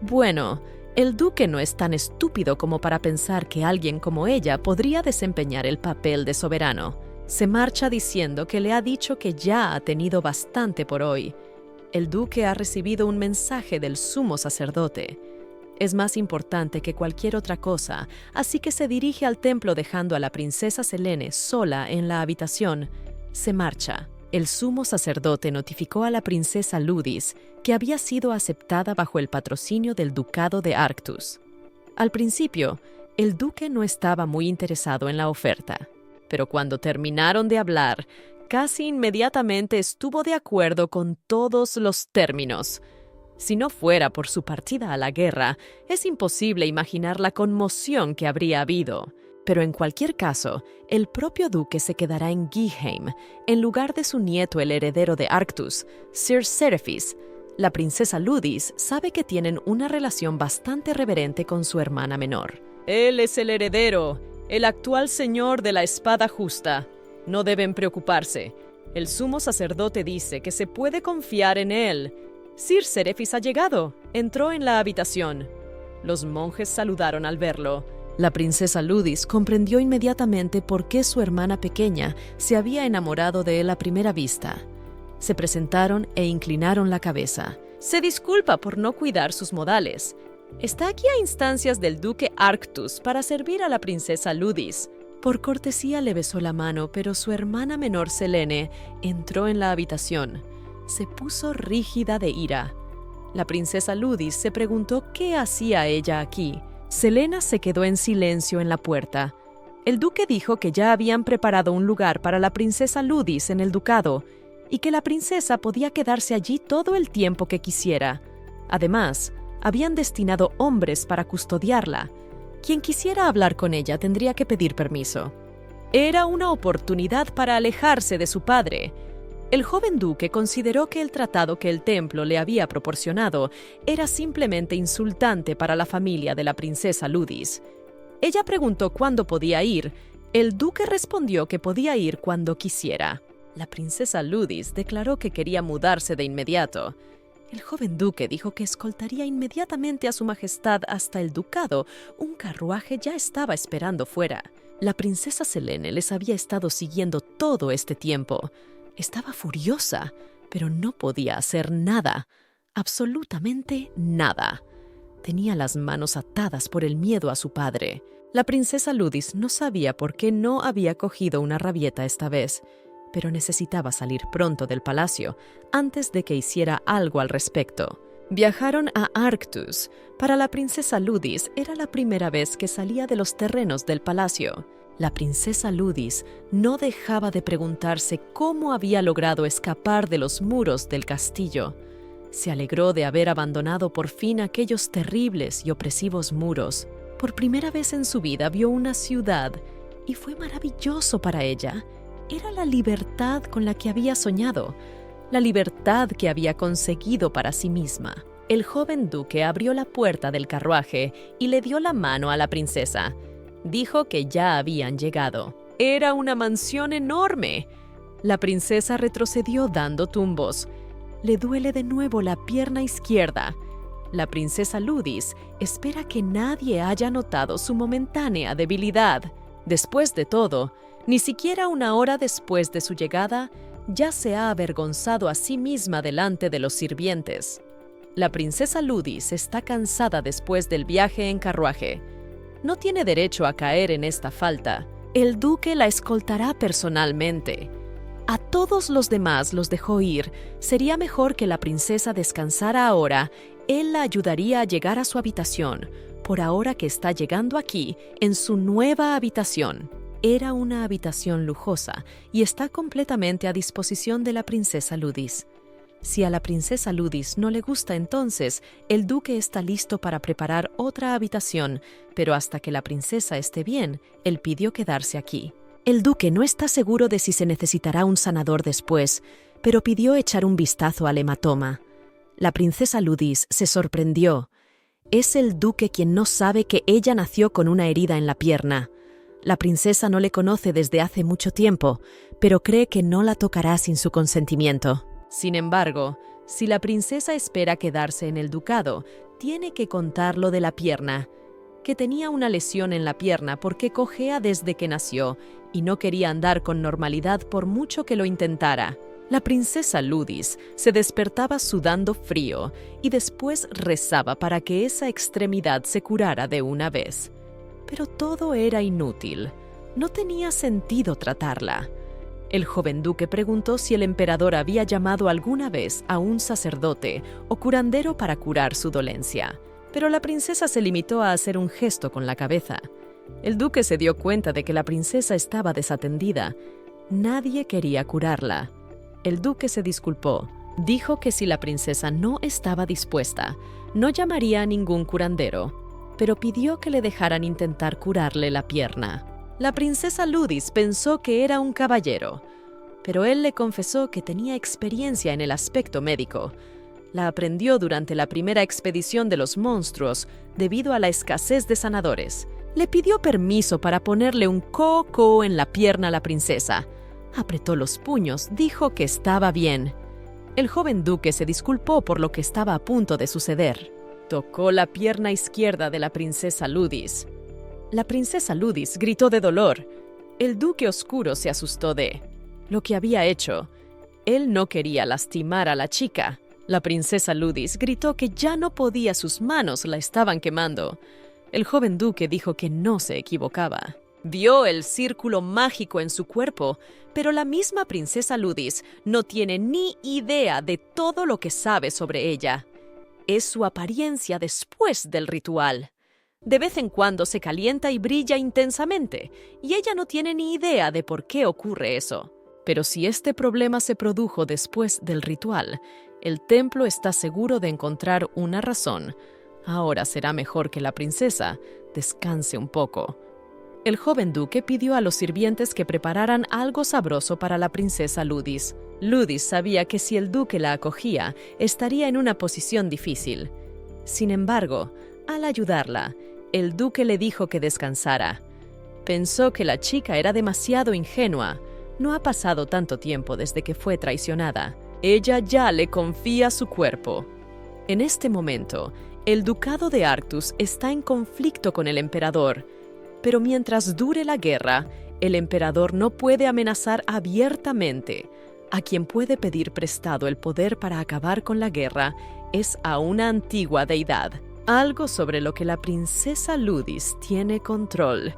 Bueno, el duque no es tan estúpido como para pensar que alguien como ella podría desempeñar el papel de soberano. Se marcha diciendo que le ha dicho que ya ha tenido bastante por hoy. El duque ha recibido un mensaje del sumo sacerdote. Es más importante que cualquier otra cosa, así que se dirige al templo dejando a la princesa Selene sola en la habitación. Se marcha. El sumo sacerdote notificó a la princesa Ludis que había sido aceptada bajo el patrocinio del ducado de Arctus. Al principio, el duque no estaba muy interesado en la oferta, pero cuando terminaron de hablar, casi inmediatamente estuvo de acuerdo con todos los términos. Si no fuera por su partida a la guerra, es imposible imaginar la conmoción que habría habido. Pero en cualquier caso, el propio duque se quedará en Geheim, en lugar de su nieto el heredero de Arctus, Sir Serefis. La princesa Ludis sabe que tienen una relación bastante reverente con su hermana menor. Él es el heredero, el actual señor de la espada justa. No deben preocuparse. El sumo sacerdote dice que se puede confiar en él. Sir Serefis ha llegado. Entró en la habitación. Los monjes saludaron al verlo. La princesa Ludis comprendió inmediatamente por qué su hermana pequeña se había enamorado de él a primera vista. Se presentaron e inclinaron la cabeza. Se disculpa por no cuidar sus modales. Está aquí a instancias del duque Arctus para servir a la princesa Ludis. Por cortesía le besó la mano, pero su hermana menor Selene entró en la habitación. Se puso rígida de ira. La princesa Ludis se preguntó qué hacía ella aquí. Selena se quedó en silencio en la puerta. El duque dijo que ya habían preparado un lugar para la princesa Ludis en el ducado y que la princesa podía quedarse allí todo el tiempo que quisiera. Además, habían destinado hombres para custodiarla. Quien quisiera hablar con ella tendría que pedir permiso. Era una oportunidad para alejarse de su padre. El joven duque consideró que el tratado que el templo le había proporcionado era simplemente insultante para la familia de la princesa Ludis. Ella preguntó cuándo podía ir. El duque respondió que podía ir cuando quisiera. La princesa Ludis declaró que quería mudarse de inmediato. El joven duque dijo que escoltaría inmediatamente a su majestad hasta el ducado. Un carruaje ya estaba esperando fuera. La princesa Selene les había estado siguiendo todo este tiempo. Estaba furiosa, pero no podía hacer nada, absolutamente nada. Tenía las manos atadas por el miedo a su padre. La princesa Ludis no sabía por qué no había cogido una rabieta esta vez, pero necesitaba salir pronto del palacio antes de que hiciera algo al respecto. Viajaron a Arctus. Para la princesa Ludis era la primera vez que salía de los terrenos del palacio. La princesa Ludis no dejaba de preguntarse cómo había logrado escapar de los muros del castillo. Se alegró de haber abandonado por fin aquellos terribles y opresivos muros. Por primera vez en su vida vio una ciudad y fue maravilloso para ella. Era la libertad con la que había soñado, la libertad que había conseguido para sí misma. El joven duque abrió la puerta del carruaje y le dio la mano a la princesa. Dijo que ya habían llegado. Era una mansión enorme. La princesa retrocedió dando tumbos. Le duele de nuevo la pierna izquierda. La princesa Ludis espera que nadie haya notado su momentánea debilidad. Después de todo, ni siquiera 1 hora después de su llegada, ya se ha avergonzado a sí misma delante de los sirvientes. La princesa Ludis está cansada después del viaje en carruaje. No tiene derecho a caer en esta falta. El duque la escoltará personalmente. A todos los demás los dejó ir. Sería mejor que la princesa descansara ahora. Él la ayudaría a llegar a su habitación, por ahora que está llegando aquí, en su nueva habitación. Era una habitación lujosa y está completamente a disposición de la princesa Ludis. Si a la princesa Ludis no le gusta, entonces el duque está listo para preparar otra habitación, pero hasta que la princesa esté bien, él pidió quedarse aquí. El duque no está seguro de si se necesitará un sanador después, pero pidió echar un vistazo al hematoma. La princesa Ludis se sorprendió. Es el duque quien no sabe que ella nació con una herida en la pierna. La princesa no le conoce desde hace mucho tiempo, pero cree que no la tocará sin su consentimiento. Sin embargo, si la princesa espera quedarse en el ducado, tiene que contar lo de la pierna, que tenía una lesión en la pierna porque cojea desde que nació y no quería andar con normalidad por mucho que lo intentara. La princesa Ludis se despertaba sudando frío y después rezaba para que esa extremidad se curara de una vez. Pero todo era inútil. No tenía sentido tratarla. El joven duque preguntó si el emperador había llamado alguna vez a un sacerdote o curandero para curar su dolencia, pero la princesa se limitó a hacer un gesto con la cabeza. El duque se dio cuenta de que la princesa estaba desatendida. Nadie quería curarla. El duque se disculpó. Dijo que si la princesa no estaba dispuesta, no llamaría a ningún curandero, pero pidió que le dejaran intentar curarle la pierna. La princesa Ludis pensó que era un caballero, pero él le confesó que tenía experiencia en el aspecto médico. La aprendió durante la primera expedición de los monstruos debido a la escasez de sanadores. Le pidió permiso para ponerle un coco en la pierna a la princesa. Apretó los puños, dijo que estaba bien. El joven duque se disculpó por lo que estaba a punto de suceder. Tocó la pierna izquierda de la princesa Ludis. La princesa Ludis gritó de dolor. El duque oscuro se asustó de lo que había hecho. Él no quería lastimar a la chica. La princesa Ludis gritó que ya no podía, sus manos la estaban quemando. El joven duque dijo que no se equivocaba. Vio el círculo mágico en su cuerpo, pero la misma princesa Ludis no tiene ni idea de todo lo que sabe sobre ella. Es su apariencia después del ritual. De vez en cuando se calienta y brilla intensamente, y ella no tiene ni idea de por qué ocurre eso. Pero si este problema se produjo después del ritual, el templo está seguro de encontrar una razón. Ahora será mejor que la princesa descanse un poco. El joven duque pidió a los sirvientes que prepararan algo sabroso para la princesa Ludis. Ludis sabía que si el duque la acogía, estaría en una posición difícil. Sin embargo, al ayudarla, el duque le dijo que descansara. Pensó que la chica era demasiado ingenua. No ha pasado tanto tiempo desde que fue traicionada. Ella ya le confía su cuerpo. En este momento, el ducado de Arctus está en conflicto con el emperador. Pero mientras dure la guerra, el emperador no puede amenazar abiertamente. A quien puede pedir prestado el poder para acabar con la guerra es a una antigua deidad. Algo sobre lo que la princesa Ludis tiene control.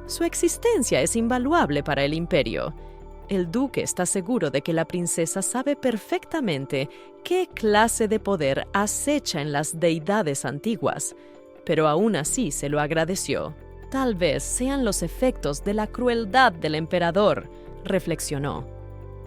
Su existencia es invaluable para el imperio. El duque está seguro de que la princesa sabe perfectamente qué clase de poder acecha en las deidades antiguas, pero aún así se lo agradeció. Tal vez sean los efectos de la crueldad del emperador, reflexionó.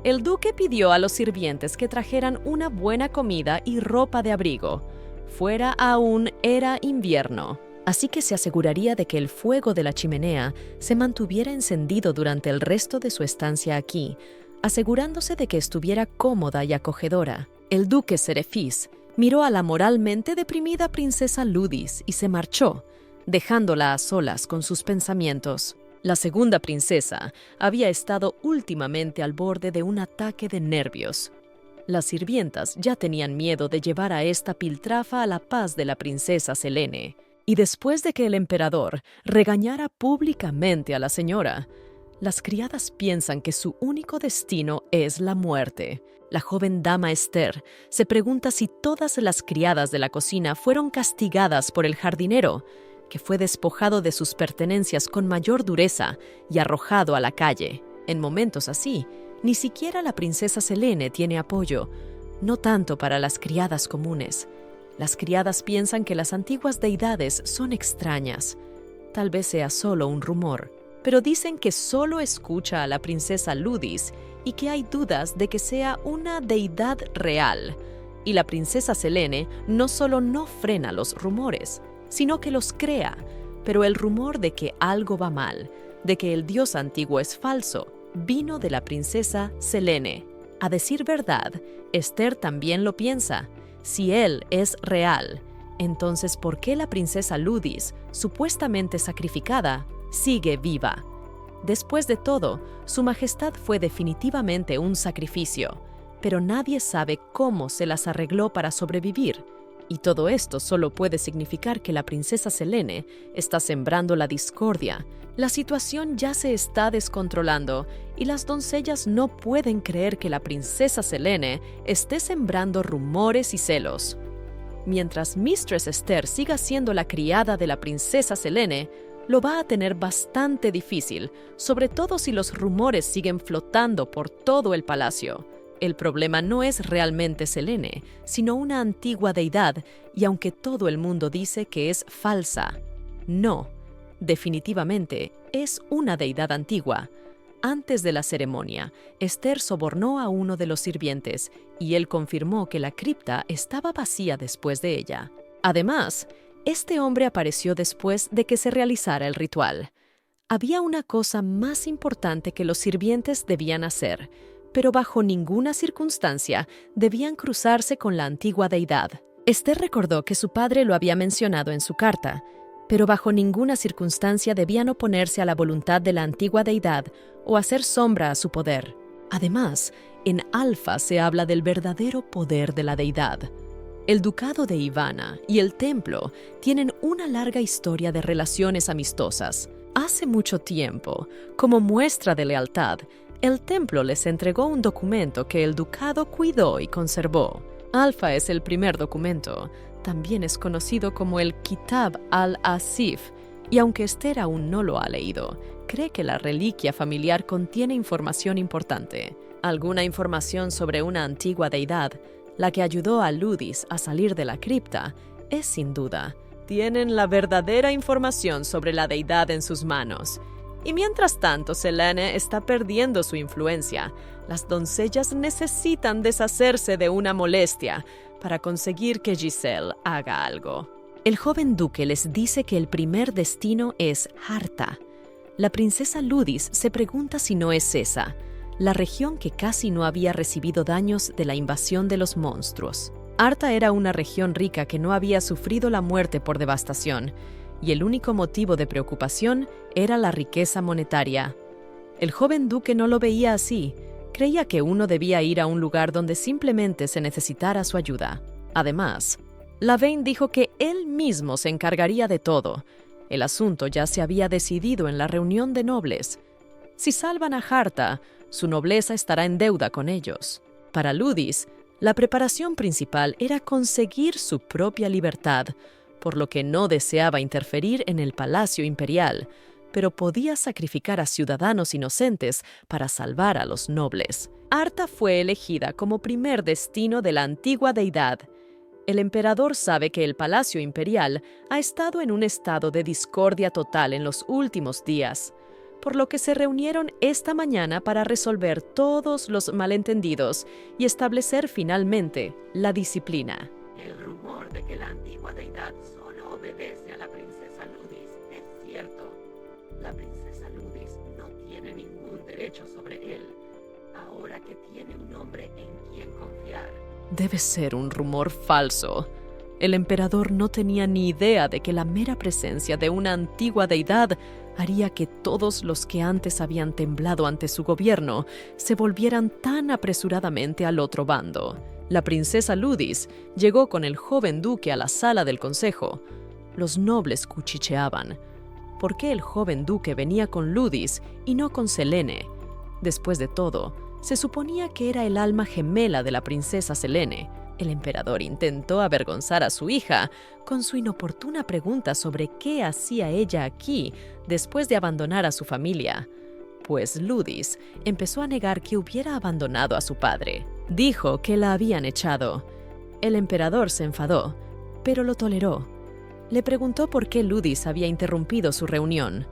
El duque pidió a los sirvientes que trajeran una buena comida y ropa de abrigo. Fuera aún era invierno, así que se aseguraría de que el fuego de la chimenea se mantuviera encendido durante el resto de su estancia aquí, asegurándose de que estuviera cómoda y acogedora. El duque Serefis miró a la moralmente deprimida princesa Ludis y se marchó, dejándola a solas con sus pensamientos. La segunda princesa había estado últimamente al borde de un ataque de nervios. Las sirvientas ya tenían miedo de llevar a esta piltrafa a la paz de la princesa Selene. Y después de que el emperador regañara públicamente a la señora, las criadas piensan que su único destino es la muerte. La joven dama Esther se pregunta si todas las criadas de la cocina fueron castigadas por el jardinero. que fue despojado de sus pertenencias con mayor dureza y arrojado a la calle. En momentos así, ni siquiera la princesa Selene tiene apoyo, no tanto para las criadas comunes. Las criadas piensan que las antiguas deidades son extrañas. Tal vez sea solo un rumor, pero dicen que solo escucha a la princesa Ludis y que hay dudas de que sea una deidad real. Y la princesa Selene no solo no frena los rumores, sino que los crea. Pero el rumor de que algo va mal, de que el dios antiguo es falso, vino de la princesa Selene. A decir verdad, Esther también lo piensa. Si él es real, entonces ¿por qué la princesa Ludis, supuestamente sacrificada, sigue viva? Después de todo, su majestad fue definitivamente un sacrificio, pero nadie sabe cómo se las arregló para sobrevivir. Y todo esto solo puede significar que la princesa Selene está sembrando la discordia. La situación ya se está descontrolando y las doncellas no pueden creer que la princesa Selene esté sembrando rumores y celos. Mientras Mistress Esther siga siendo la criada de la princesa Selene, lo va a tener bastante difícil, sobre todo si los rumores siguen flotando por todo el palacio. El problema no es realmente Selene, sino una antigua deidad, y aunque todo el mundo dice que es falsa, no, definitivamente es una deidad antigua. Antes de la ceremonia, Esther sobornó a uno de los sirvientes y él confirmó que la cripta estaba vacía después de ella. Además, este hombre apareció después de que se realizara el ritual. Había una cosa más importante que los sirvientes debían hacer, pero bajo ninguna circunstancia debían cruzarse con la antigua deidad. Esther recordó que su padre lo había mencionado en su carta, pero bajo ninguna circunstancia debían oponerse a la voluntad de la antigua deidad o hacer sombra a su poder. Además, en Alfa se habla del verdadero poder de la deidad. El ducado de Ivana y el templo tienen una larga historia de relaciones amistosas. Hace mucho tiempo, como muestra de lealtad, el templo les entregó un documento que el ducado cuidó y conservó. Alfa es el primer documento. También es conocido como el Kitab al-Asif, y aunque Esther aún no lo ha leído, cree que la reliquia familiar contiene información importante. Alguna información sobre una antigua deidad, la que ayudó a Ludis a salir de la cripta, es sin duda. Tienen la verdadera información sobre la deidad en sus manos. Y mientras tanto, Selene está perdiendo su influencia. Las doncellas necesitan deshacerse de una molestia para conseguir que Giselle haga algo. El joven duque les dice que el primer destino es Harta. La princesa Ludis se pregunta si no es esa, la región que casi no había recibido daños de la invasión de los monstruos. Harta era una región rica que no había sufrido la muerte por devastación, y el único motivo de preocupación era la riqueza monetaria. El joven duque no lo veía así. Creía que uno debía ir a un lugar donde simplemente se necesitara su ayuda. Además, Lavaine dijo que él mismo se encargaría de todo. El asunto ya se había decidido en la reunión de nobles. Si salvan a Harta, su nobleza estará en deuda con ellos. Para Ludis, la preparación principal era conseguir su propia libertad, por lo que no deseaba interferir en el palacio imperial, pero podía sacrificar a ciudadanos inocentes para salvar a los nobles. Harta fue elegida como primer destino de la antigua deidad. El emperador sabe que el palacio imperial ha estado en un estado de discordia total en los últimos días, por lo que se reunieron esta mañana para resolver todos los malentendidos y establecer finalmente la disciplina. El rumor de que la antigua deidad solo obedece a la princesa Ludis es cierto. La princesa Ludis no tiene ningún derecho sobre él, ahora que tiene un hombre en quien confiar. Debe ser un rumor falso. El emperador no tenía ni idea de que la mera presencia de una antigua deidad haría que todos los que antes habían temblado ante su gobierno se volvieran tan apresuradamente al otro bando. La princesa Ludis llegó con el joven duque a la sala del consejo. Los nobles cuchicheaban. ¿Por qué el joven duque venía con Ludis y no con Selene? Después de todo, se suponía que era el alma gemela de la princesa Selene. El emperador intentó avergonzar a su hija con su inoportuna pregunta sobre qué hacía ella aquí después de abandonar a su familia, pues Ludis empezó a negar que hubiera abandonado a su padre. Dijo que la habían echado. El emperador se enfadó, pero lo toleró. Le preguntó por qué Ludis había interrumpido su reunión.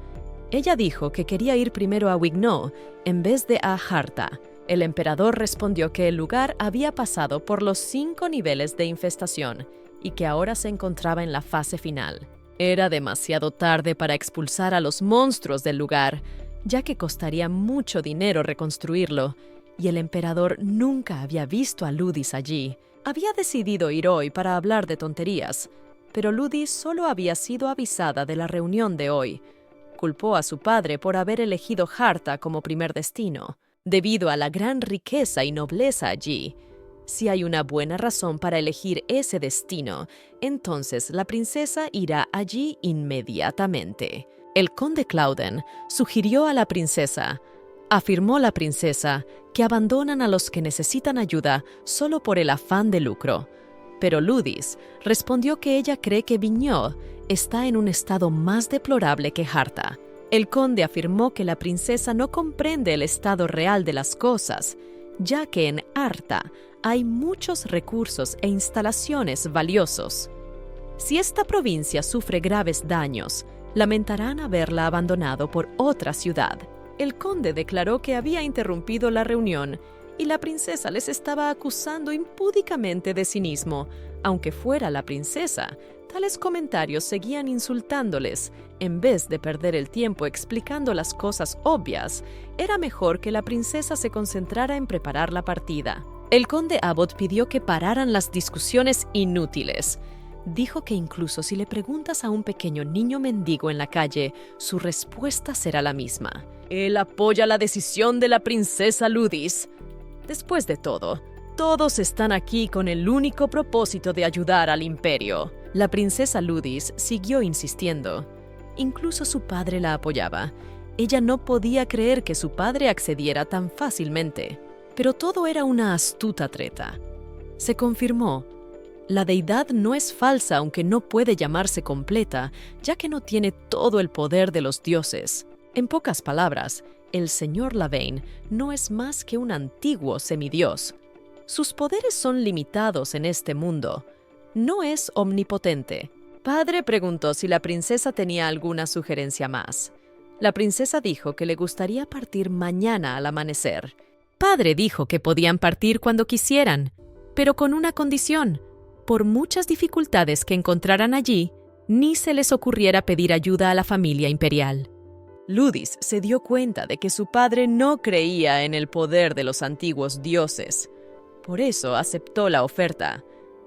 Ella dijo que quería ir primero a Wigno en vez de a Harta. El emperador respondió que el lugar había pasado por los 5 niveles de infestación y que ahora se encontraba en la fase final. Era demasiado tarde para expulsar a los monstruos del lugar, ya que costaría mucho dinero reconstruirlo, y el emperador nunca había visto a Ludis allí. Había decidido ir hoy para hablar de tonterías, pero Ludis solo había sido avisada de la reunión de hoy. Culpó a su padre por haber elegido Harta como primer destino, debido a la gran riqueza y nobleza allí. Si hay una buena razón para elegir ese destino, entonces la princesa irá allí inmediatamente. El conde Clauden sugirió a la princesa. Afirmó la princesa que abandonan a los que necesitan ayuda solo por el afán de lucro. Pero Ludis respondió que ella cree que Vigneaux está en un estado más deplorable que Harta. El conde afirmó que la princesa no comprende el estado real de las cosas, ya que en Harta hay muchos recursos e instalaciones valiosos. Si esta provincia sufre graves daños, lamentarán haberla abandonado por otra ciudad. El conde declaró que había interrumpido la reunión y la princesa les estaba acusando impúdicamente de cinismo. Aunque fuera la princesa, tales comentarios seguían insultándoles. En vez de perder el tiempo explicando las cosas obvias, era mejor que la princesa se concentrara en preparar la partida. El conde Abbot pidió que pararan las discusiones inútiles. Dijo que incluso si le preguntas a un pequeño niño mendigo en la calle, su respuesta será la misma. Él apoya la decisión de la princesa Ludis. Después de todo, todos están aquí con el único propósito de ayudar al imperio. La princesa Ludis siguió insistiendo. Incluso su padre la apoyaba. Ella no podía creer que su padre accediera tan fácilmente. Pero todo era una astuta treta. Se confirmó. La deidad no es falsa aunque no puede llamarse completa, ya que no tiene todo el poder de los dioses. En pocas palabras, el señor Lavaine no es más que un antiguo semidios. Sus poderes son limitados en este mundo. No es omnipotente. Padre preguntó si la princesa tenía alguna sugerencia más. La princesa dijo que le gustaría partir mañana al amanecer. Padre dijo que podían partir cuando quisieran, pero con una condición. Por muchas dificultades que encontraran allí, ni se les ocurriera pedir ayuda a la familia imperial. Ludis se dio cuenta de que su padre no creía en el poder de los antiguos dioses. Por eso aceptó la oferta.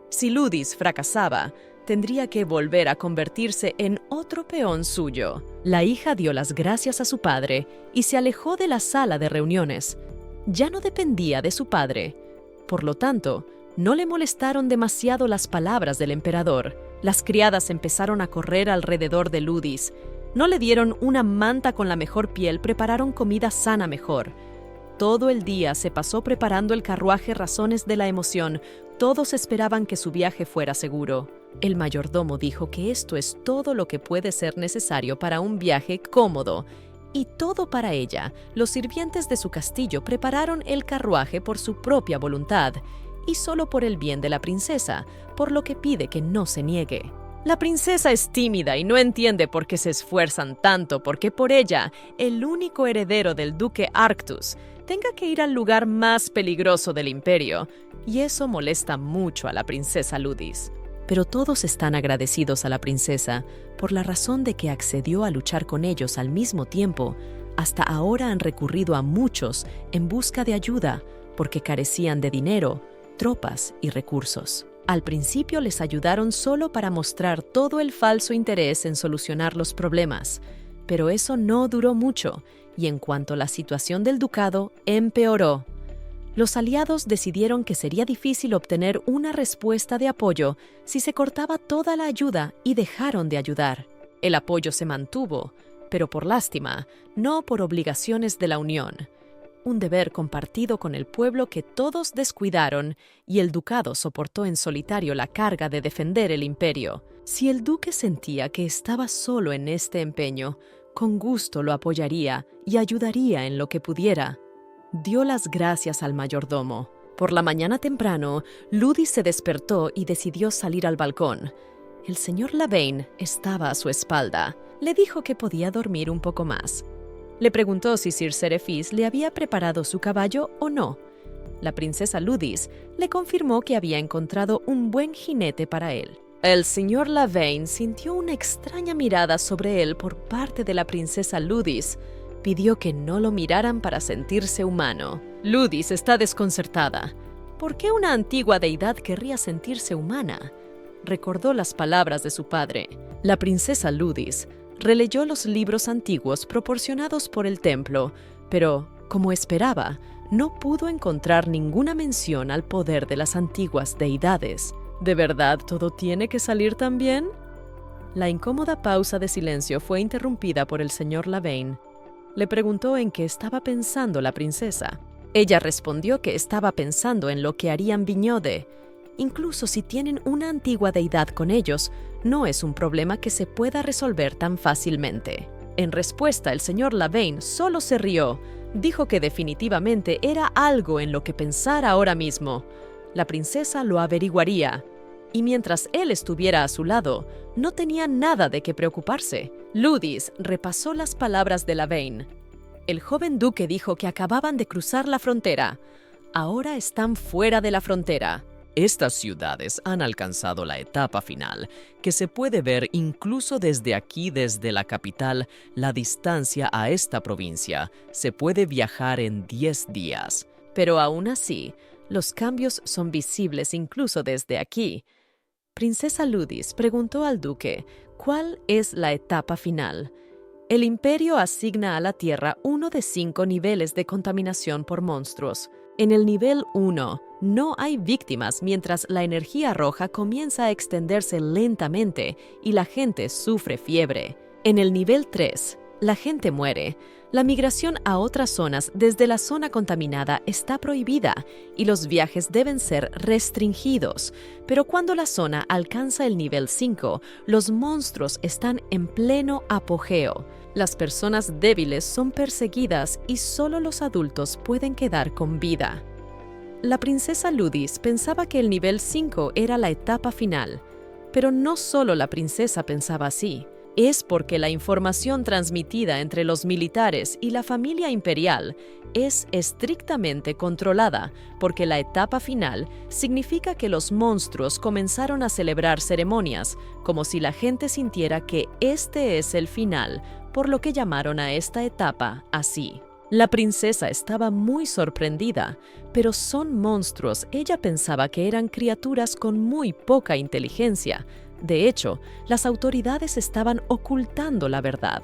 Si Ludis fracasaba, tendría que volver a convertirse en otro peón suyo. La hija dio las gracias a su padre y se alejó de la sala de reuniones. Ya no dependía de su padre. Por lo tanto, no le molestaron demasiado las palabras del emperador. Las criadas empezaron a correr alrededor de Ludis. No le dieron una manta con la mejor piel, prepararon comida sana mejor. Todo el día se pasó preparando el carruaje Razones de la Emoción. Todos esperaban que su viaje fuera seguro. El mayordomo dijo que esto es todo lo que puede ser necesario para un viaje cómodo. Y todo para ella. Los sirvientes de su castillo prepararon el carruaje por su propia voluntad y solo por el bien de la princesa, por lo que pide que no se niegue. La princesa es tímida y no entiende por qué se esfuerzan tanto porque por ella, el único heredero del duque Arctus, tenga que ir al lugar más peligroso del imperio, y eso molesta mucho a la princesa Ludis. Pero todos están agradecidos a la princesa por la razón de que accedió a luchar con ellos al mismo tiempo. Hasta ahora han recurrido a muchos en busca de ayuda porque carecían de dinero, tropas y recursos. Al principio les ayudaron solo para mostrar todo el falso interés en solucionar los problemas, pero eso no duró mucho y en cuanto la situación del ducado empeoró, los aliados decidieron que sería difícil obtener una respuesta de apoyo si se cortaba toda la ayuda y dejaron de ayudar. El apoyo se mantuvo, pero por lástima, no por obligaciones de la Unión. un deber compartido con el pueblo que todos descuidaron, y el ducado soportó en solitario la carga de defender el imperio. Si el duque sentía que estaba solo en este empeño, con gusto lo apoyaría y ayudaría en lo que pudiera. Dio las gracias al mayordomo. Por la mañana temprano, Ludis se despertó y decidió salir al balcón. El señor Lavaine estaba a su espalda. Le dijo que podía dormir un poco más. Le preguntó si Sir Serefis le había preparado su caballo o no. La princesa Ludis le confirmó que había encontrado un buen jinete para él. El señor Lavaine sintió una extraña mirada sobre él por parte de la princesa Ludis. Pidió que no lo miraran para sentirse humano. Ludis está desconcertada. ¿Por qué una antigua deidad querría sentirse humana? Recordó las palabras de su padre. La princesa Ludis releyó los libros antiguos proporcionados por el templo, pero, como esperaba, no pudo encontrar ninguna mención al poder de las antiguas deidades. ¿De verdad todo tiene que salir tan bien? La incómoda pausa de silencio fue interrumpida por el señor Lavaine. Le preguntó en qué estaba pensando la princesa. Ella respondió que estaba pensando en lo que harían Vignode. Incluso si tienen una antigua deidad con ellos, no es un problema que se pueda resolver tan fácilmente. En respuesta, el señor Lavaine solo se rió. Dijo que definitivamente era algo en lo que pensar ahora mismo. La princesa lo averiguaría. Y mientras él estuviera a su lado, no tenía nada de qué preocuparse. Ludis repasó las palabras de Lavaine. El joven duque dijo que acababan de cruzar la frontera. Ahora están fuera de la frontera. Estas ciudades han alcanzado la etapa final, que se puede ver incluso desde aquí, desde la capital. La distancia a esta provincia se puede viajar en 10 días. Pero aún así, los cambios son visibles incluso desde aquí. Princesa Ludis preguntó al duque, ¿cuál es la etapa final? El imperio asigna a la Tierra uno de 5 niveles de contaminación por monstruos. En el nivel 1, no hay víctimas mientras la energía roja comienza a extenderse lentamente y la gente sufre fiebre. En el nivel 3, la gente muere. La migración a otras zonas desde la zona contaminada está prohibida y los viajes deben ser restringidos. Pero cuando la zona alcanza el nivel 5, los monstruos están en pleno apogeo. Las personas débiles son perseguidas y solo los adultos pueden quedar con vida. La princesa Ludis pensaba que el nivel 5 era la etapa final, pero no solo la princesa pensaba así. Es porque la información transmitida entre los militares y la familia imperial es estrictamente controlada, porque la etapa final significa que los monstruos comenzaron a celebrar ceremonias, como si la gente sintiera que este es el final, por lo que llamaron a esta etapa así. La princesa estaba muy sorprendida, pero son monstruos. Ella pensaba que eran criaturas con muy poca inteligencia. De hecho, las autoridades estaban ocultando la verdad.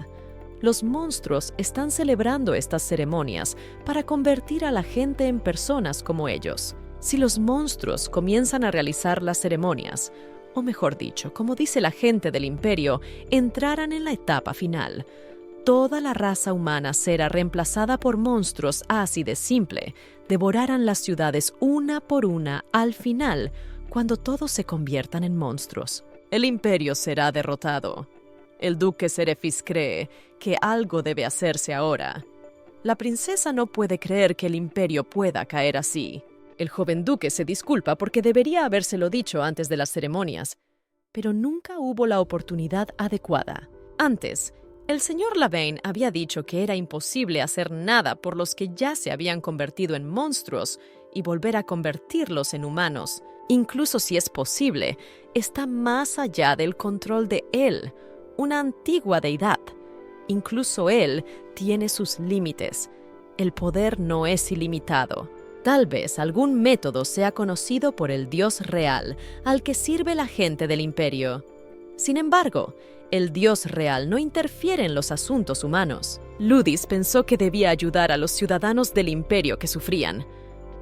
Los monstruos están celebrando estas ceremonias para convertir a la gente en personas como ellos. Si los monstruos comienzan a realizar las ceremonias, o mejor dicho, como dice la gente del imperio, entraran en la etapa final, toda la raza humana será reemplazada por monstruos así de simple, devorarán las ciudades una por una al final, cuando todos se conviertan en monstruos. El imperio será derrotado. El duque Serefis cree que algo debe hacerse ahora. La princesa no puede creer que el imperio pueda caer así. El joven duque se disculpa porque debería habérselo dicho antes de las ceremonias, pero nunca hubo la oportunidad adecuada. Antes, el señor Lavaine había dicho que era imposible hacer nada por los que ya se habían convertido en monstruos y volver a convertirlos en humanos. Incluso si es posible, está más allá del control de él, una antigua deidad. Incluso él tiene sus límites. El poder no es ilimitado. Tal vez algún método sea conocido por el Dios real al que sirve la gente del imperio. Sin embargo, el Dios real no interfiere en los asuntos humanos. Ludis pensó que debía ayudar a los ciudadanos del imperio que sufrían.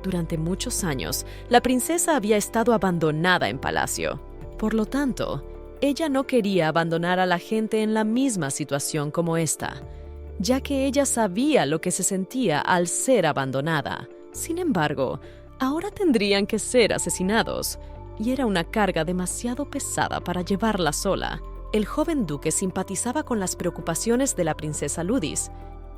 Durante muchos años, la princesa había estado abandonada en palacio. Por lo tanto, ella no quería abandonar a la gente en la misma situación como esta. ya que ella sabía lo que se sentía al ser abandonada. Sin embargo, ahora tendrían que ser asesinados, y era una carga demasiado pesada para llevarla sola. El joven duque simpatizaba con las preocupaciones de la princesa Ludis,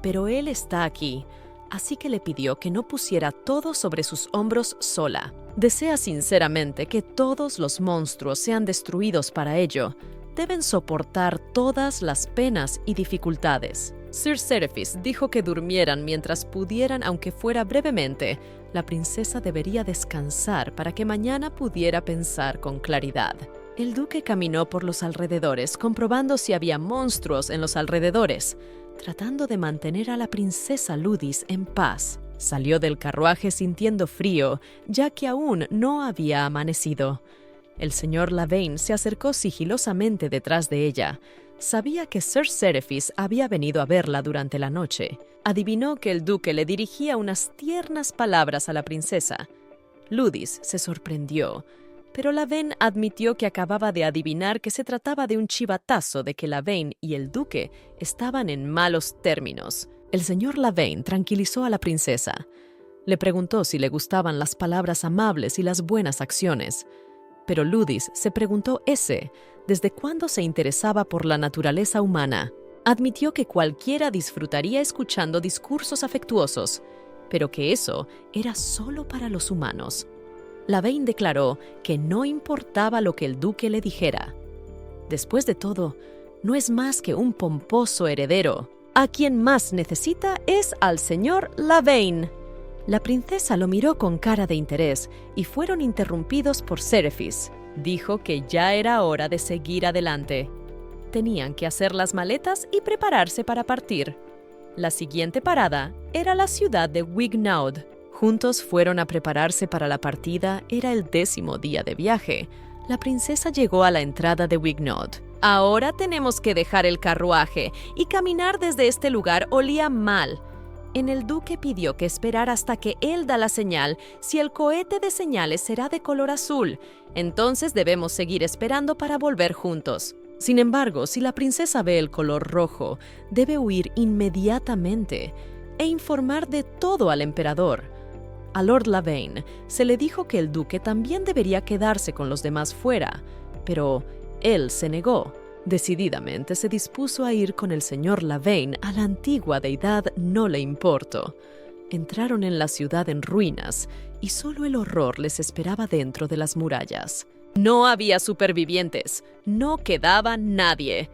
pero él está aquí, así que le pidió que no pusiera todo sobre sus hombros sola. Desea sinceramente que todos los monstruos sean destruidos para ello. Deben soportar todas las penas y dificultades. Sir Seraphis dijo que durmieran mientras pudieran, aunque fuera brevemente. La princesa debería descansar para que mañana pudiera pensar con claridad. El duque caminó por los alrededores, comprobando si había monstruos en los alrededores, tratando de mantener a la princesa Ludis en paz. Salió del carruaje sintiendo frío, ya que aún no había amanecido. El señor Lavaine se acercó sigilosamente detrás de ella. Sabía que Sir Seraphis había venido a verla durante la noche. Adivinó que el duque le dirigía unas tiernas palabras a la princesa. Ludis se sorprendió, pero Lavaine admitió que acababa de adivinar que se trataba de un chivatazo de que Lavaine y el duque estaban en malos términos. El señor Lavaine tranquilizó a la princesa. Le preguntó si le gustaban las palabras amables y las buenas acciones. Pero Ludis se preguntó desde cuándo se interesaba por la naturaleza humana. Admitió que cualquiera disfrutaría escuchando discursos afectuosos, pero que eso era solo para los humanos. Lavaine declaró que no importaba lo que el duque le dijera. Después de todo, no es más que un pomposo heredero. A quien más necesita es al señor Lavaine. La princesa lo miró con cara de interés y fueron interrumpidos por Seraphis. Dijo que ya era hora de seguir adelante. Tenían que hacer las maletas y prepararse para partir. La siguiente parada era la ciudad de Wignaud. Juntos fueron a prepararse para la partida. Era el 10º día de viaje. La princesa llegó a la entrada de Wignaud. Ahora tenemos que dejar el carruaje y caminar desde este lugar olía mal. El duque pidió que esperara hasta que él da la señal. Si el cohete de señales será de color azul, entonces debemos seguir esperando para volver juntos. Sin embargo, si la princesa ve el color rojo, debe huir inmediatamente e informar de todo al emperador. A Lord Lavaine se le dijo que el duque también debería quedarse con los demás fuera, pero él se negó. Decididamente se dispuso a ir con el señor Lavaine. A la antigua deidad no le importó. Entraron en la ciudad en ruinas y solo el horror les esperaba dentro de las murallas. No había supervivientes, no quedaba nadie.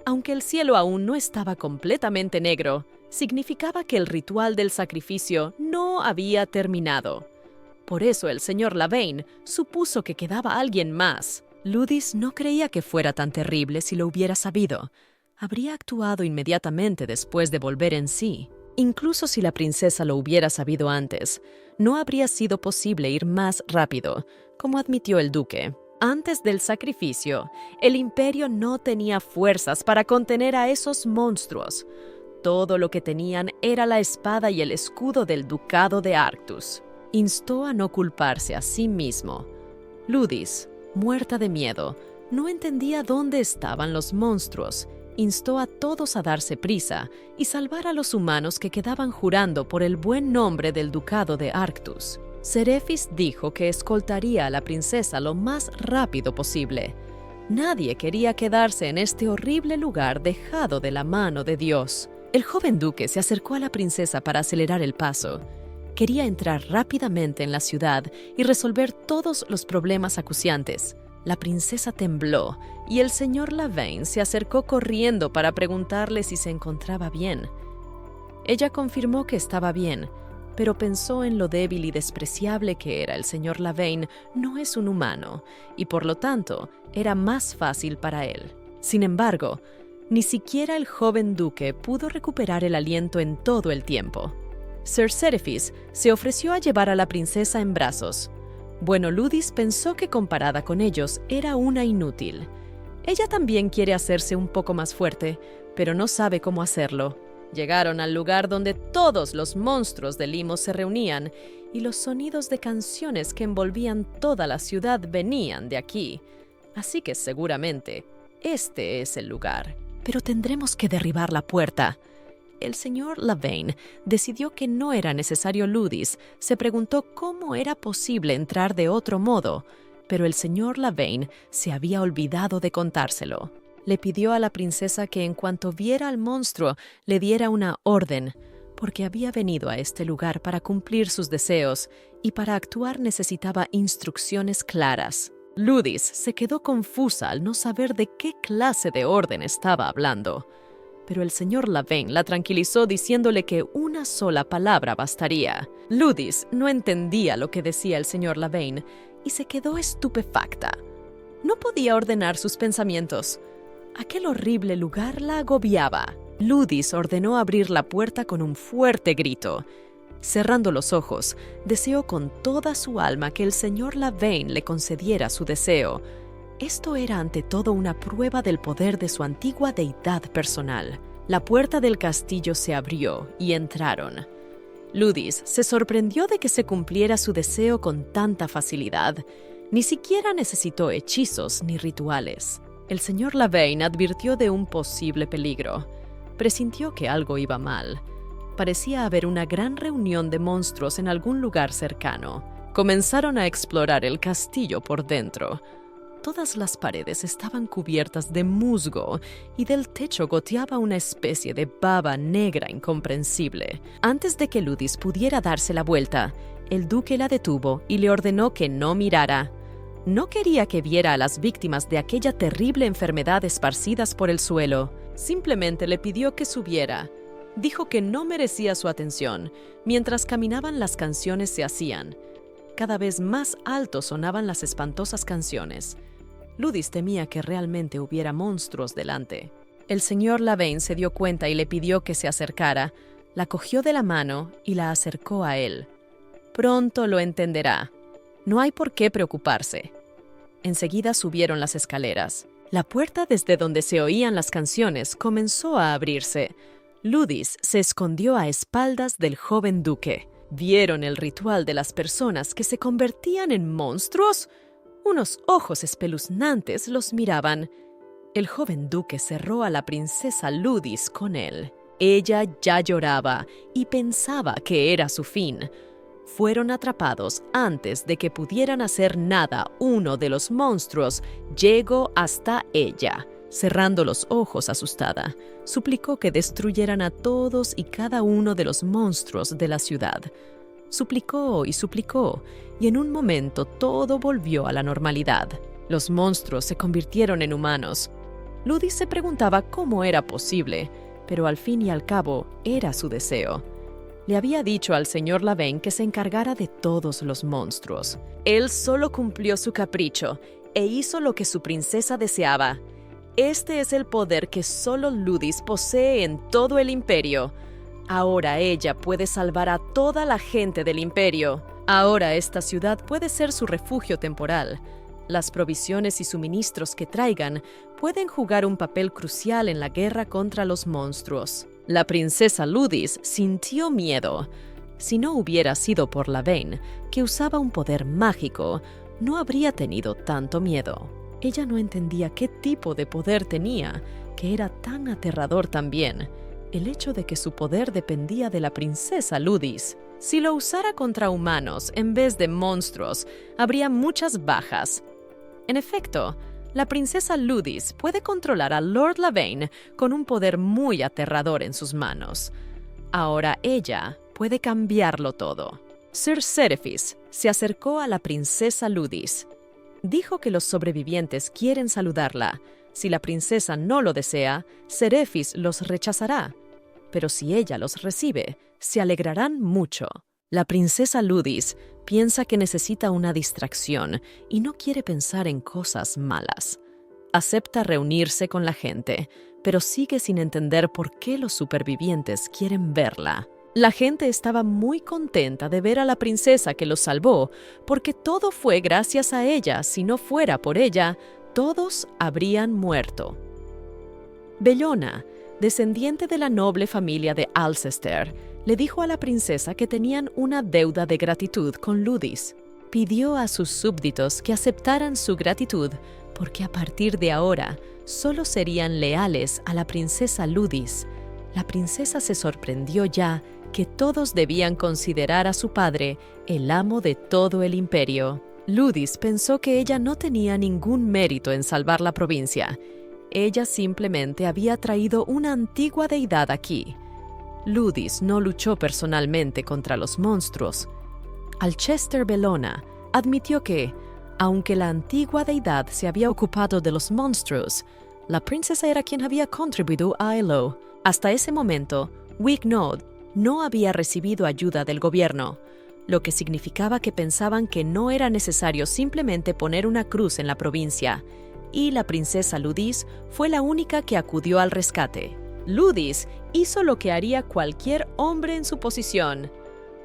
Aunque el cielo aún no estaba completamente negro, significaba que el ritual del sacrificio no había terminado. Por eso el señor Lavaine supuso que quedaba alguien más. Ludis no creía que fuera tan terrible si lo hubiera sabido. Habría actuado inmediatamente después de volver en sí. Incluso si la princesa lo hubiera sabido antes, no habría sido posible ir más rápido, como admitió el duque. Antes del sacrificio, el imperio no tenía fuerzas para contener a esos monstruos. Todo lo que tenían era la espada y el escudo del ducado de Arctus. Instó a no culparse a sí mismo. Ludis, muerta de miedo, no entendía dónde estaban los monstruos. Instó a todos a darse prisa y salvar a los humanos que quedaban jurando por el buen nombre del ducado de Arctus. Seraphis dijo que escoltaría a la princesa lo más rápido posible. Nadie quería quedarse en este horrible lugar dejado de la mano de Dios. El joven duque se acercó a la princesa para acelerar el paso. Quería entrar rápidamente en la ciudad y resolver todos los problemas acuciantes. La princesa tembló y el señor Lavaine se acercó corriendo para preguntarle si se encontraba bien. Ella confirmó que estaba bien, pero pensó en lo débil y despreciable que era el señor Lavaine. No es un humano, y por lo tanto era más fácil para él. Sin embargo, ni siquiera el joven duque pudo recuperar el aliento en todo el tiempo. Sir Seraphis se ofreció a llevar a la princesa en brazos. Bueno, Ludis pensó que comparada con ellos era una inútil. Ella también quiere hacerse un poco más fuerte, pero no sabe cómo hacerlo. Llegaron al lugar donde todos los monstruos de Limos se reunían y los sonidos de canciones que envolvían toda la ciudad venían de aquí. Así que seguramente este es el lugar. Pero tendremos que derribar la puerta. el señor Lavaine decidió que no era necesario Ludis, se preguntó cómo era posible entrar de otro modo, pero el señor Lavaine se había olvidado de contárselo. Le pidió a la princesa que en cuanto viera al monstruo le diera una orden, porque había venido a este lugar para cumplir sus deseos y para actuar necesitaba instrucciones claras. Ludis se quedó confusa al no saber de qué clase de orden estaba hablando, pero el señor Lavaine la tranquilizó diciéndole que una sola palabra bastaría. Ludis no entendía lo que decía el señor Lavaine y se quedó estupefacta. No podía ordenar sus pensamientos. Aquel horrible lugar la agobiaba. Ludis ordenó abrir la puerta con un fuerte grito. Cerrando los ojos, deseó con toda su alma que el señor Lavaine le concediera su deseo. Esto era ante todo una prueba del poder de su antigua deidad personal. La puerta del castillo se abrió y entraron. Ludis se sorprendió de que se cumpliera su deseo con tanta facilidad. Ni siquiera necesitó hechizos ni rituales. El señor Lavaine advirtió de un posible peligro. Presintió que algo iba mal. Parecía haber una gran reunión de monstruos en algún lugar cercano. Comenzaron a explorar el castillo por dentro. Todas las paredes estaban cubiertas de musgo y del techo goteaba una especie de baba negra incomprensible. Antes de que Ludis pudiera darse la vuelta, el duque la detuvo y le ordenó que no mirara. No quería que viera a las víctimas de aquella terrible enfermedad esparcidas por el suelo. Simplemente le pidió que subiera. Dijo que no merecía su atención. Mientras caminaban, las canciones se hacían. Cada vez más alto sonaban las espantosas canciones. Ludis temía que realmente hubiera monstruos delante. El señor Lavaine se dio cuenta y le pidió que se acercara. La cogió de la mano y la acercó a él. Pronto lo entenderá. No hay por qué preocuparse. Enseguida subieron las escaleras. La puerta desde donde se oían las canciones comenzó a abrirse. Ludis se escondió a espaldas del joven duque. ¿Vieron el ritual de las personas que se convertían en monstruos? Unos ojos espeluznantes los miraban. El joven duque cerró a la princesa Ludis con él. Ella ya lloraba y pensaba que era su fin. Fueron atrapados antes de que pudieran hacer nada. Uno de los monstruos llegó hasta ella. Cerrando los ojos asustada, suplicó que destruyeran a todos y cada uno de los monstruos de la ciudad. Suplicó y en un momento todo volvió a la normalidad. Los monstruos se convirtieron en humanos. Ludis se preguntaba cómo era posible, pero al fin y al cabo era su deseo. Le había dicho al señor Lavaine que se encargara de todos los monstruos. Él solo cumplió su capricho e hizo lo que su princesa deseaba. Este es el poder que solo Ludis posee en todo el imperio. Ahora ella puede salvar a toda la gente del imperio. Ahora esta ciudad puede ser su refugio temporal. Las provisiones y suministros que traigan pueden jugar un papel crucial en la guerra contra los monstruos. La princesa Ludis sintió miedo. Si no hubiera sido por Lavaine, que usaba un poder mágico, no habría tenido tanto miedo. Ella no entendía qué tipo de poder tenía, que era tan aterrador también. El hecho de que su poder dependía de la princesa Ludis. Si lo usara contra humanos en vez de monstruos, habría muchas bajas. En efecto, la princesa Ludis puede controlar a Lord Lavaine con un poder muy aterrador en sus manos. Ahora ella puede cambiarlo todo. Sir Serefis se acercó a la princesa Ludis. Dijo que los sobrevivientes quieren saludarla. Si la princesa no lo desea, Serefis los rechazará. Pero si ella los recibe, se alegrarán mucho. La princesa Ludis piensa que necesita una distracción y no quiere pensar en cosas malas. Acepta reunirse con la gente, pero sigue sin entender por qué los supervivientes quieren verla. La gente estaba muy contenta de ver a la princesa que los salvó, porque todo fue gracias a ella. Si no fuera por ella, todos habrían muerto. Bellona, descendiente de la noble familia de Alcester, le dijo a la princesa que tenían una deuda de gratitud con Ludis. Pidió a sus súbditos que aceptaran su gratitud, porque a partir de ahora solo serían leales a la princesa Ludis. La princesa se sorprendió ya que todos debían considerar a su padre el amo de todo el imperio. Ludis pensó que ella no tenía ningún mérito en salvar la provincia. Ella simplemente había traído una antigua deidad aquí. Ludis no luchó personalmente contra los monstruos. Alcester Bellona admitió que, aunque la antigua deidad se había ocupado de los monstruos, la princesa era quien había contribuido a Elo. Hasta ese momento, Wignaud no había recibido ayuda del gobierno, lo que significaba que pensaban que no era necesario simplemente poner una cruz en la provincia, y la princesa Ludis fue la única que acudió al rescate. Ludis hizo lo que haría cualquier hombre en su posición.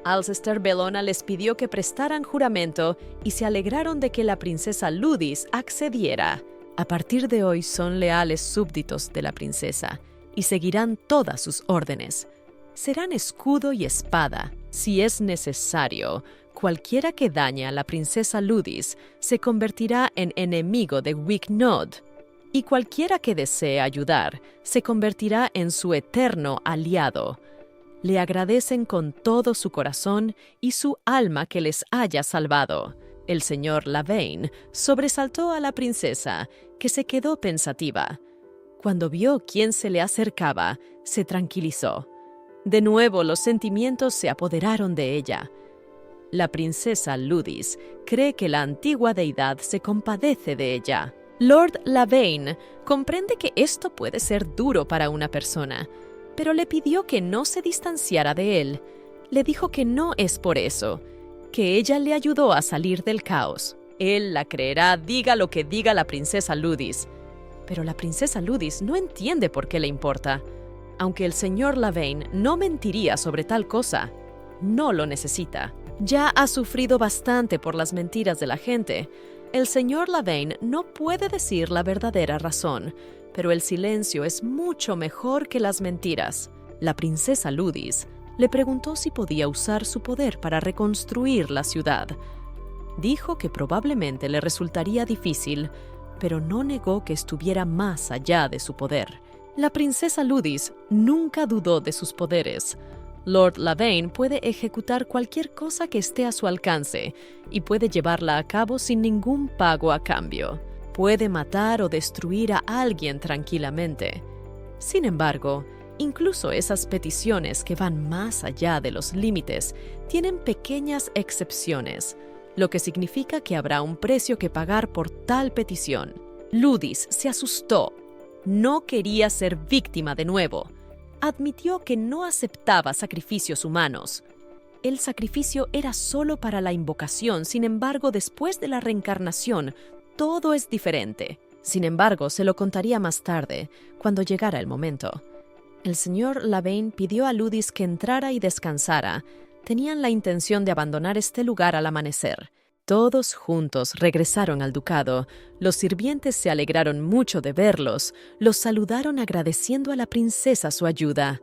Alcester Bellona les pidió que prestaran juramento y se alegraron de que la princesa Ludis accediera. A partir de hoy son leales súbditos de la princesa y seguirán todas sus órdenes. Serán escudo y espada. Si es necesario, cualquiera que dañe a la princesa Ludis se convertirá en enemigo de Wignaud, y cualquiera que desee ayudar se convertirá en su eterno aliado. Le agradecen con todo su corazón y su alma que les haya salvado. El señor Lavaine sobresaltó a la princesa, que se quedó pensativa. Cuando vio quién se le acercaba, se tranquilizó. De nuevo los sentimientos se apoderaron de ella. La princesa Ludis cree que la antigua deidad se compadece de ella. Lord Lavaine comprende que esto puede ser duro para una persona, pero le pidió que no se distanciara de él. Le dijo que no es por eso, que ella le ayudó a salir del caos. Él la creerá, diga lo que diga la princesa Ludis. Pero la princesa Ludis no entiende por qué le importa. Aunque el señor Lavaine no mentiría sobre tal cosa, no lo necesita. Ya ha sufrido bastante por las mentiras de la gente. El señor Lavaine no puede decir la verdadera razón, pero el silencio es mucho mejor que las mentiras. La princesa Ludis le preguntó si podía usar su poder para reconstruir la ciudad. Dijo que probablemente le resultaría difícil, pero no negó que estuviera más allá de su poder. La princesa Ludis nunca dudó de sus poderes. Lord Lavaine puede ejecutar cualquier cosa que esté a su alcance y puede llevarla a cabo sin ningún pago a cambio. Puede matar o destruir a alguien tranquilamente. Sin embargo, incluso esas peticiones que van más allá de los límites tienen pequeñas excepciones, lo que significa que habrá un precio que pagar por tal petición. Ludis se asustó. No quería ser víctima de nuevo. Admitió que no aceptaba sacrificios humanos. El sacrificio era solo para la invocación, sin embargo, después de la reencarnación, todo es diferente. Sin embargo, se lo contaría más tarde, cuando llegara el momento. El señor Lavaine pidió a Ludis que entrara y descansara. Tenían la intención de abandonar este lugar al amanecer. Todos juntos regresaron al ducado. Los sirvientes se alegraron mucho de verlos. Los saludaron agradeciendo a la princesa su ayuda.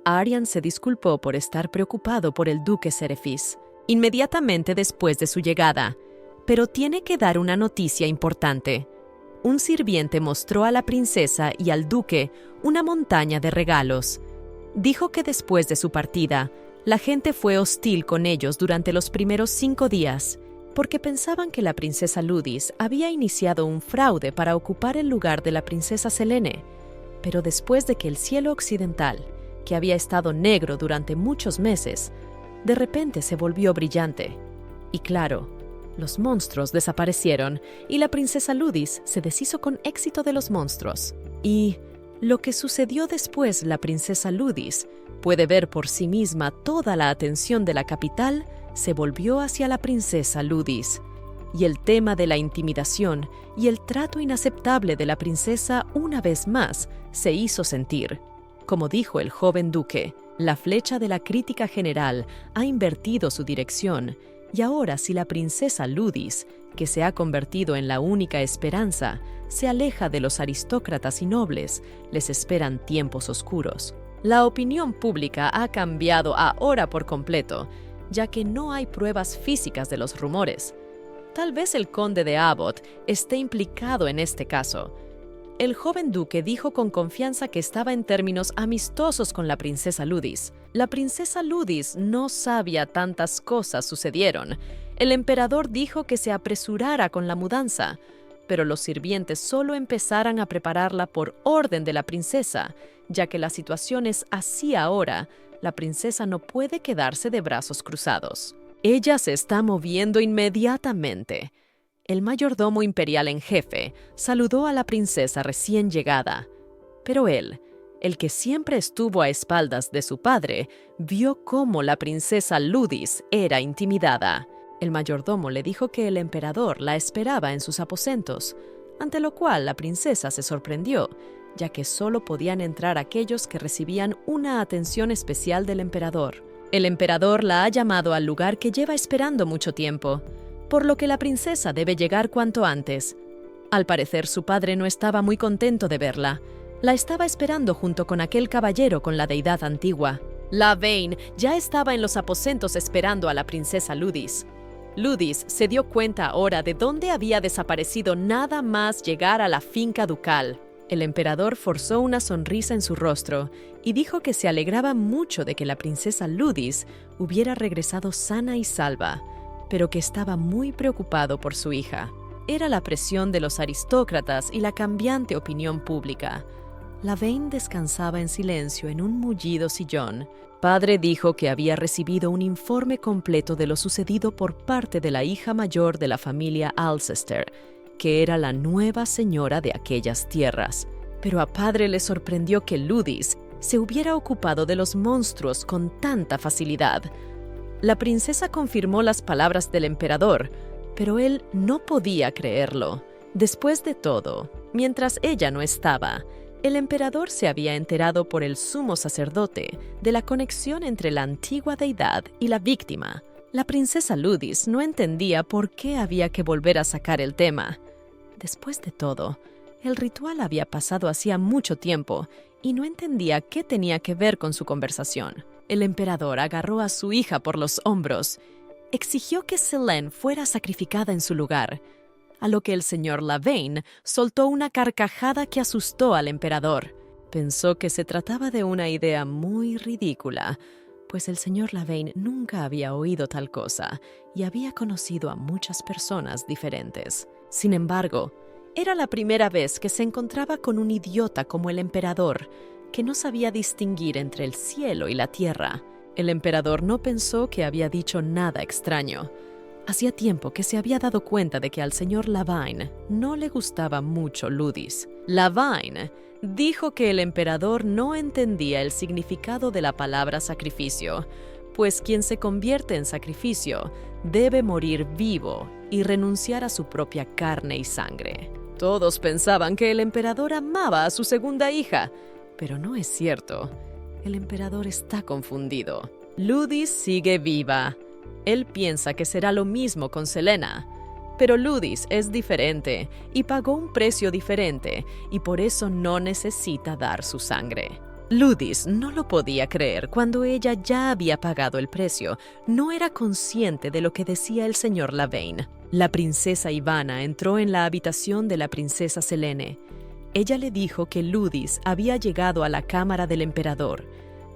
Arian se disculpó por estar preocupado por el duque Serefis, inmediatamente después de su llegada. Pero tiene que dar una noticia importante. Un sirviente mostró a la princesa y al duque una montaña de regalos. Dijo que después de su partida, la gente fue hostil con ellos durante los primeros 5 días, porque pensaban que la princesa Ludis había iniciado un fraude para ocupar el lugar de la princesa Selene. Pero después de que el cielo occidental, que había estado negro durante muchos meses, de repente se volvió brillante. Y claro, los monstruos desaparecieron y la princesa Ludis se deshizo con éxito de los monstruos. Y lo que sucedió después, la princesa Ludis puede ver por sí misma. Toda la atención de la capital se volvió hacia la princesa Ludis, y el tema de la intimidación y el trato inaceptable de la princesa una vez más se hizo sentir. Como dijo el joven duque, la flecha de la crítica general ha invertido su dirección, y ahora si la princesa Ludis, que se ha convertido en la única esperanza, se aleja de los aristócratas y nobles, les esperan tiempos oscuros. La opinión pública ha cambiado ahora por completo, ya que no hay pruebas físicas de los rumores. Tal vez el conde de Abbott esté implicado en este caso. El joven duque dijo con confianza que estaba en términos amistosos con la princesa Ludis. La princesa Ludis no sabía tantas cosas sucedieron. El emperador dijo que se apresurara con la mudanza, pero los sirvientes solo empezaran a prepararla por orden de la princesa, ya que la situación es así ahora. La princesa no puede quedarse de brazos cruzados. Ella se está moviendo inmediatamente. El mayordomo imperial en jefe saludó a la princesa recién llegada, pero él, el que siempre estuvo a espaldas de su padre, vio cómo la princesa Ludis era intimidada. El mayordomo le dijo que el emperador la esperaba en sus aposentos, ante lo cual la princesa se sorprendió, ya que solo podían entrar aquellos que recibían una atención especial del emperador. El emperador la ha llamado al lugar que lleva esperando mucho tiempo, por lo que la princesa debe llegar cuanto antes. Al parecer, su padre no estaba muy contento de verla. La estaba esperando junto con aquel caballero con la deidad antigua. Lavaine ya estaba en los aposentos esperando a la princesa Ludis. Ludis se dio cuenta ahora de dónde había desaparecido nada más llegar a la finca ducal. El emperador forzó una sonrisa en su rostro y dijo que se alegraba mucho de que la princesa Ludis hubiera regresado sana y salva, pero que estaba muy preocupado por su hija. Era la presión de los aristócratas y la cambiante opinión pública. Lavaine descansaba en silencio en un mullido sillón. Padre dijo que había recibido un informe completo de lo sucedido por parte de la hija mayor de la familia Alcester, que era la nueva señora de aquellas tierras. Pero a padre le sorprendió que Ludis se hubiera ocupado de los monstruos con tanta facilidad. La princesa confirmó las palabras del emperador, pero él no podía creerlo. Después de todo, mientras ella no estaba, el emperador se había enterado por el sumo sacerdote de la conexión entre la antigua deidad y la víctima. La princesa Ludis no entendía por qué había que volver a sacar el tema. Después de todo, el ritual había pasado hacía mucho tiempo y no entendía qué tenía que ver con su conversación. El emperador agarró a su hija por los hombros. Exigió que Selene fuera sacrificada en su lugar, a lo que el señor Lavaine soltó una carcajada que asustó al emperador. Pensó que se trataba de una idea muy ridícula, pues el señor Lavaine nunca había oído tal cosa y había conocido a muchas personas diferentes. Sin embargo, era la primera vez que se encontraba con un idiota como el emperador, que no sabía distinguir entre el cielo y la tierra. El emperador no pensó que había dicho nada extraño. Hacía tiempo que se había dado cuenta de que al señor Lavaine no le gustaba mucho Ludis. Lavaine dijo que el emperador no entendía el significado de la palabra sacrificio, pues quien se convierte en sacrificio debe morir vivo y renunciar a su propia carne y sangre. Todos pensaban que el emperador amaba a su segunda hija, pero no es cierto. El emperador está confundido. Ludis sigue viva. Él piensa que será lo mismo con Selena. Pero Ludis es diferente y pagó un precio diferente y por eso no necesita dar su sangre. Ludis no lo podía creer cuando ella ya había pagado el precio. No era consciente de lo que decía el señor Lavaine. La princesa Ivana entró en la habitación de la princesa Selene. Ella le dijo que Ludis había llegado a la cámara del emperador.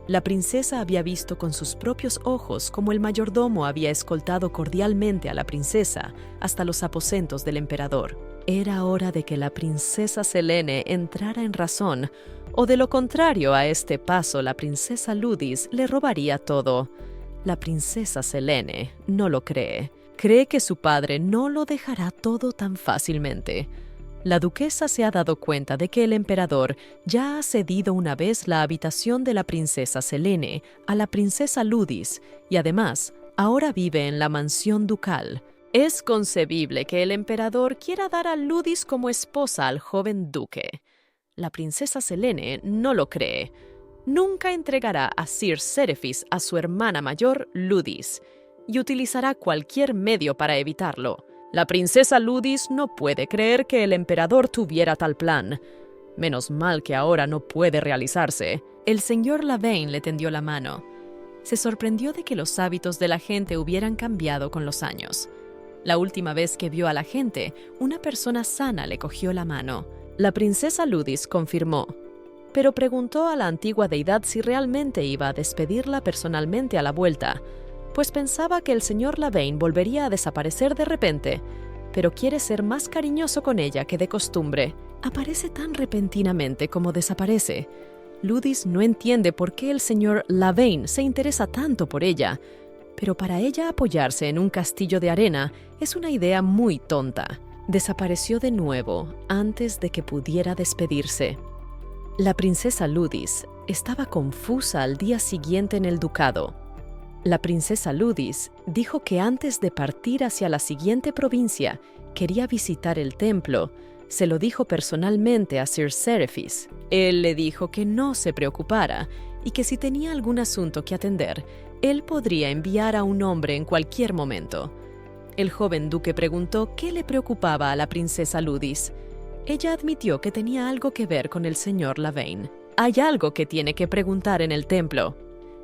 La princesa había visto con sus propios ojos cómo el mayordomo había escoltado cordialmente a la princesa hasta los aposentos del emperador. Era hora de que la princesa Selene entrara en razón, o de lo contrario a este paso la princesa Ludis le robaría todo. La princesa Selene no lo cree. Cree que su padre no lo dejará todo tan fácilmente. La duquesa se ha dado cuenta de que el emperador ya ha cedido una vez la habitación de la princesa Selene a la princesa Ludis y además ahora vive en la mansión ducal. Es concebible que el emperador quiera dar a Ludis como esposa al joven duque. La princesa Selene no lo cree. Nunca entregará a Sir Serefis a su hermana mayor, Ludis, y utilizará cualquier medio para evitarlo. La princesa Ludis no puede creer que el emperador tuviera tal plan. Menos mal que ahora no puede realizarse. El señor Lavaine le tendió la mano. Se sorprendió de que los hábitos de la gente hubieran cambiado con los años. La última vez que vio a la gente, una persona sana le cogió la mano. La princesa Ludis confirmó, pero preguntó a la antigua deidad si realmente iba a despedirla personalmente a la vuelta, pues pensaba que el señor Lavaine volvería a desaparecer de repente, pero quiere ser más cariñoso con ella que de costumbre. Aparece tan repentinamente como desaparece. Ludis no entiende por qué el señor Lavaine se interesa tanto por ella, pero para ella apoyarse en un castillo de arena es una idea muy tonta. Desapareció de nuevo antes de que pudiera despedirse. La princesa Ludis estaba confusa al día siguiente en el ducado. La princesa Ludis dijo que antes de partir hacia la siguiente provincia quería visitar el templo. Se lo dijo personalmente a Sir Seraphis. Él le dijo que no se preocupara y que si tenía algún asunto que atender, él podría enviar a un hombre en cualquier momento. El joven duque preguntó qué le preocupaba a la princesa Ludis. Ella admitió que tenía algo que ver con el señor Lavaine. Hay algo que tiene que preguntar en el templo.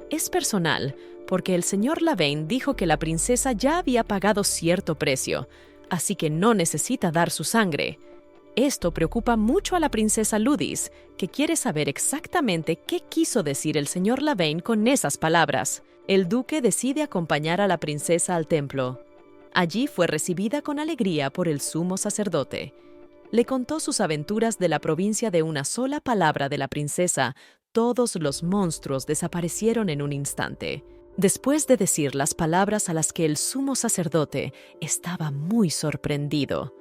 Es personal, porque el señor Lavaine dijo que la princesa ya había pagado cierto precio, así que no necesita dar su sangre. Esto preocupa mucho a la princesa Ludis, que quiere saber exactamente qué quiso decir el señor Lavaine con esas palabras. El duque decide acompañar a la princesa al templo. Allí fue recibida con alegría por el sumo sacerdote. Le contó sus aventuras de la provincia. De una sola palabra de la princesa, todos los monstruos desaparecieron en un instante. Después de decir las palabras a las que el sumo sacerdote estaba muy sorprendido,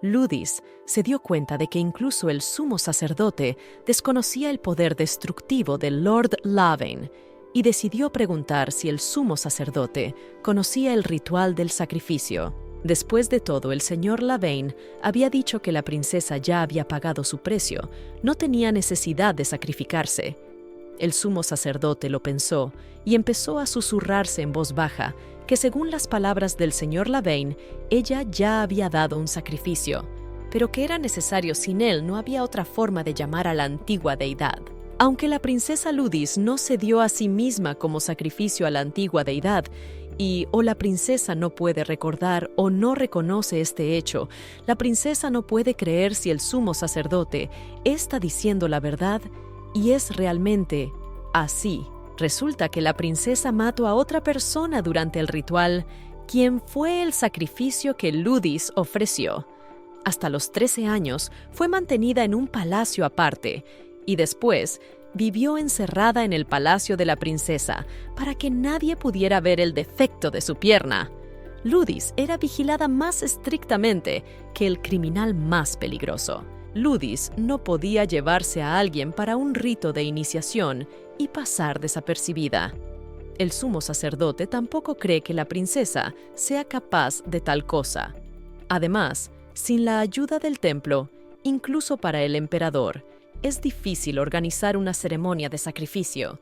Ludis se dio cuenta de que incluso el sumo sacerdote desconocía el poder destructivo del Lord Lavaine y decidió preguntar si el sumo sacerdote conocía el ritual del sacrificio. Después de todo, el señor Lavaine había dicho que la princesa ya había pagado su precio, no tenía necesidad de sacrificarse. El sumo sacerdote lo pensó y empezó a susurrarse en voz baja que, según las palabras del señor Lavaine, ella ya había dado un sacrificio, pero que era necesario. Sin él no había otra forma de llamar a la antigua deidad. Aunque la princesa Ludis no se dio a sí misma como sacrificio a la antigua deidad, y o la princesa no puede recordar o no reconoce este hecho, la princesa no puede creer si el sumo sacerdote está diciendo la verdad y es realmente así. Resulta que la princesa mató a otra persona durante el ritual, quien fue el sacrificio que Ludis ofreció. Hasta los 13 años fue mantenida en un palacio aparte y después vivió encerrada en el palacio de la princesa para que nadie pudiera ver el defecto de su pierna. Ludis era vigilada más estrictamente que el criminal más peligroso. Ludis no podía llevarse a alguien para un rito de iniciación y pasar desapercibida. El sumo sacerdote tampoco cree que la princesa sea capaz de tal cosa. Además, sin la ayuda del templo, incluso para el emperador, es difícil organizar una ceremonia de sacrificio.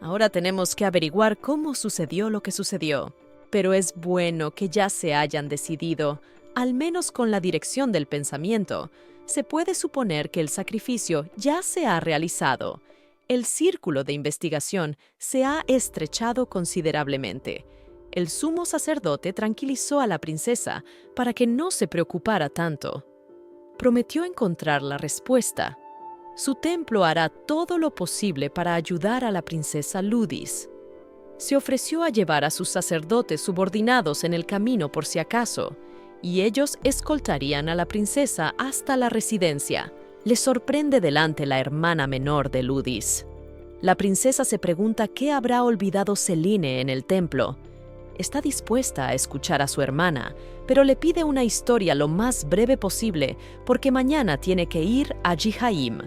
Ahora tenemos que averiguar cómo sucedió lo que sucedió. Pero es bueno que ya se hayan decidido, al menos con la dirección del pensamiento. Se puede suponer que el sacrificio ya se ha realizado. El círculo de investigación se ha estrechado considerablemente. El sumo sacerdote tranquilizó a la princesa para que no se preocupara tanto. Prometió encontrar la respuesta. Su templo hará todo lo posible para ayudar a la princesa Ludis. Se ofreció a llevar a sus sacerdotes subordinados en el camino por si acaso, y ellos escoltarían a la princesa hasta la residencia. Le sorprende delante la hermana menor de Ludis. La princesa se pregunta qué habrá olvidado Celine en el templo. Está dispuesta a escuchar a su hermana, pero le pide una historia lo más breve posible porque mañana tiene que ir a Jihaim.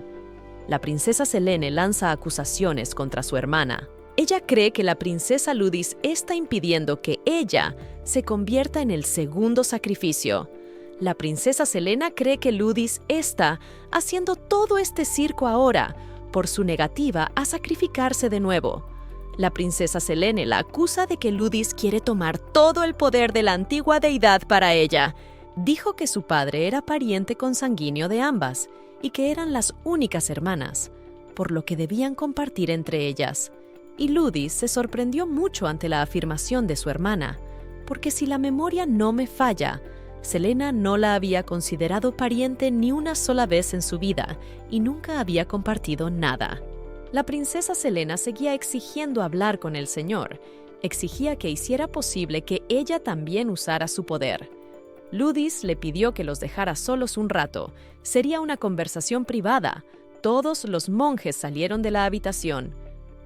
La princesa Selene lanza acusaciones contra su hermana. Ella cree que la princesa Ludis está impidiendo que ella se convierta en el segundo sacrificio. La princesa Selena cree que Ludis está haciendo todo este circo ahora por su negativa a sacrificarse de nuevo. La princesa Selene la acusa de que Ludis quiere tomar todo el poder de la antigua deidad para ella. Dijo que su padre era pariente consanguíneo de ambas y que eran las únicas hermanas, por lo que debían compartir entre ellas. Y Ludis se sorprendió mucho ante la afirmación de su hermana, porque si la memoria no me falla, Selena no la había considerado pariente ni una sola vez en su vida y nunca había compartido nada. La princesa Selena seguía exigiendo hablar con el señor. Exigía que hiciera posible que ella también usara su poder. Ludis le pidió que los dejara solos un rato. Sería una conversación privada. Todos los monjes salieron de la habitación.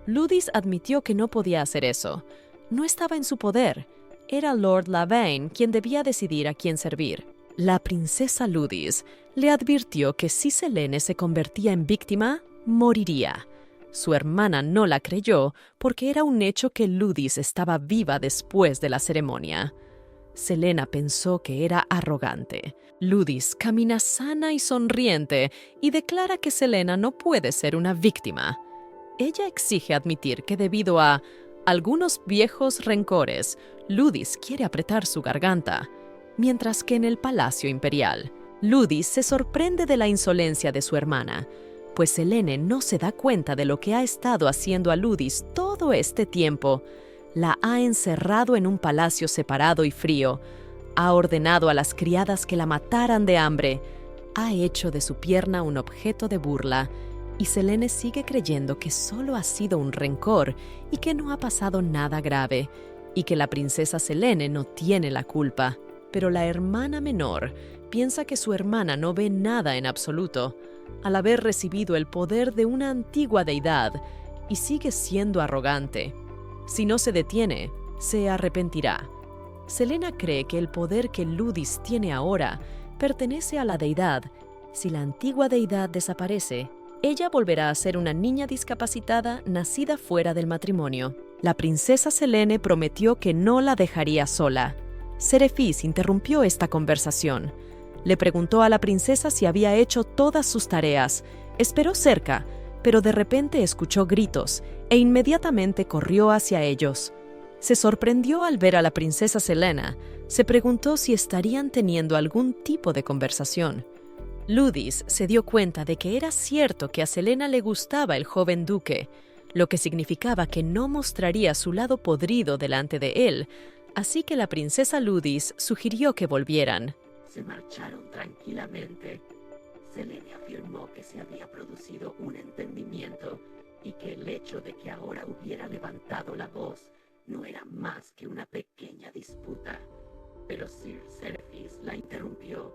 Ludis admitió que no podía hacer eso. No estaba en su poder. Era Lord Lavaine quien debía decidir a quién servir. La princesa Ludis le advirtió que si Selene se convertía en víctima, moriría. Su hermana no la creyó porque era un hecho que Ludis estaba viva después de la ceremonia. Selena pensó que era arrogante. Ludis camina sana y sonriente y declara que Selena no puede ser una víctima. Ella exige admitir que debido a algunos viejos rencores, Ludis quiere apretar su garganta, mientras que en el Palacio Imperial, Ludis se sorprende de la insolencia de su hermana, pues Selene no se da cuenta de lo que ha estado haciendo a Ludis todo este tiempo. La ha encerrado en un palacio separado y frío, ha ordenado a las criadas que la mataran de hambre, ha hecho de su pierna un objeto de burla, y Selene sigue creyendo que solo ha sido un rencor y que no ha pasado nada grave, y que la princesa Selene no tiene la culpa. Pero la hermana menor piensa que su hermana no ve nada en absoluto, al haber recibido el poder de una antigua deidad, y sigue siendo arrogante. Si no se detiene, se arrepentirá. Selena cree que el poder que Ludis tiene ahora pertenece a la deidad. Si la antigua deidad desaparece, ella volverá a ser una niña discapacitada nacida fuera del matrimonio. La princesa Selene prometió que no la dejaría sola. Serefis interrumpió esta conversación. Le preguntó a la princesa si había hecho todas sus tareas. Esperó cerca, pero de repente escuchó gritos e inmediatamente corrió hacia ellos. Se sorprendió al ver a la princesa Selena. Se preguntó si estarían teniendo algún tipo de conversación. Ludis se dio cuenta de que era cierto que a Selena le gustaba el joven duque, lo que significaba que no mostraría su lado podrido delante de él, así que la princesa Ludis sugirió que volvieran. Se marcharon tranquilamente. Selene afirmó que se había producido un entendimiento y que el hecho de que ahora hubiera levantado la voz no era más que una pequeña disputa. Pero Sir Serefis la interrumpió.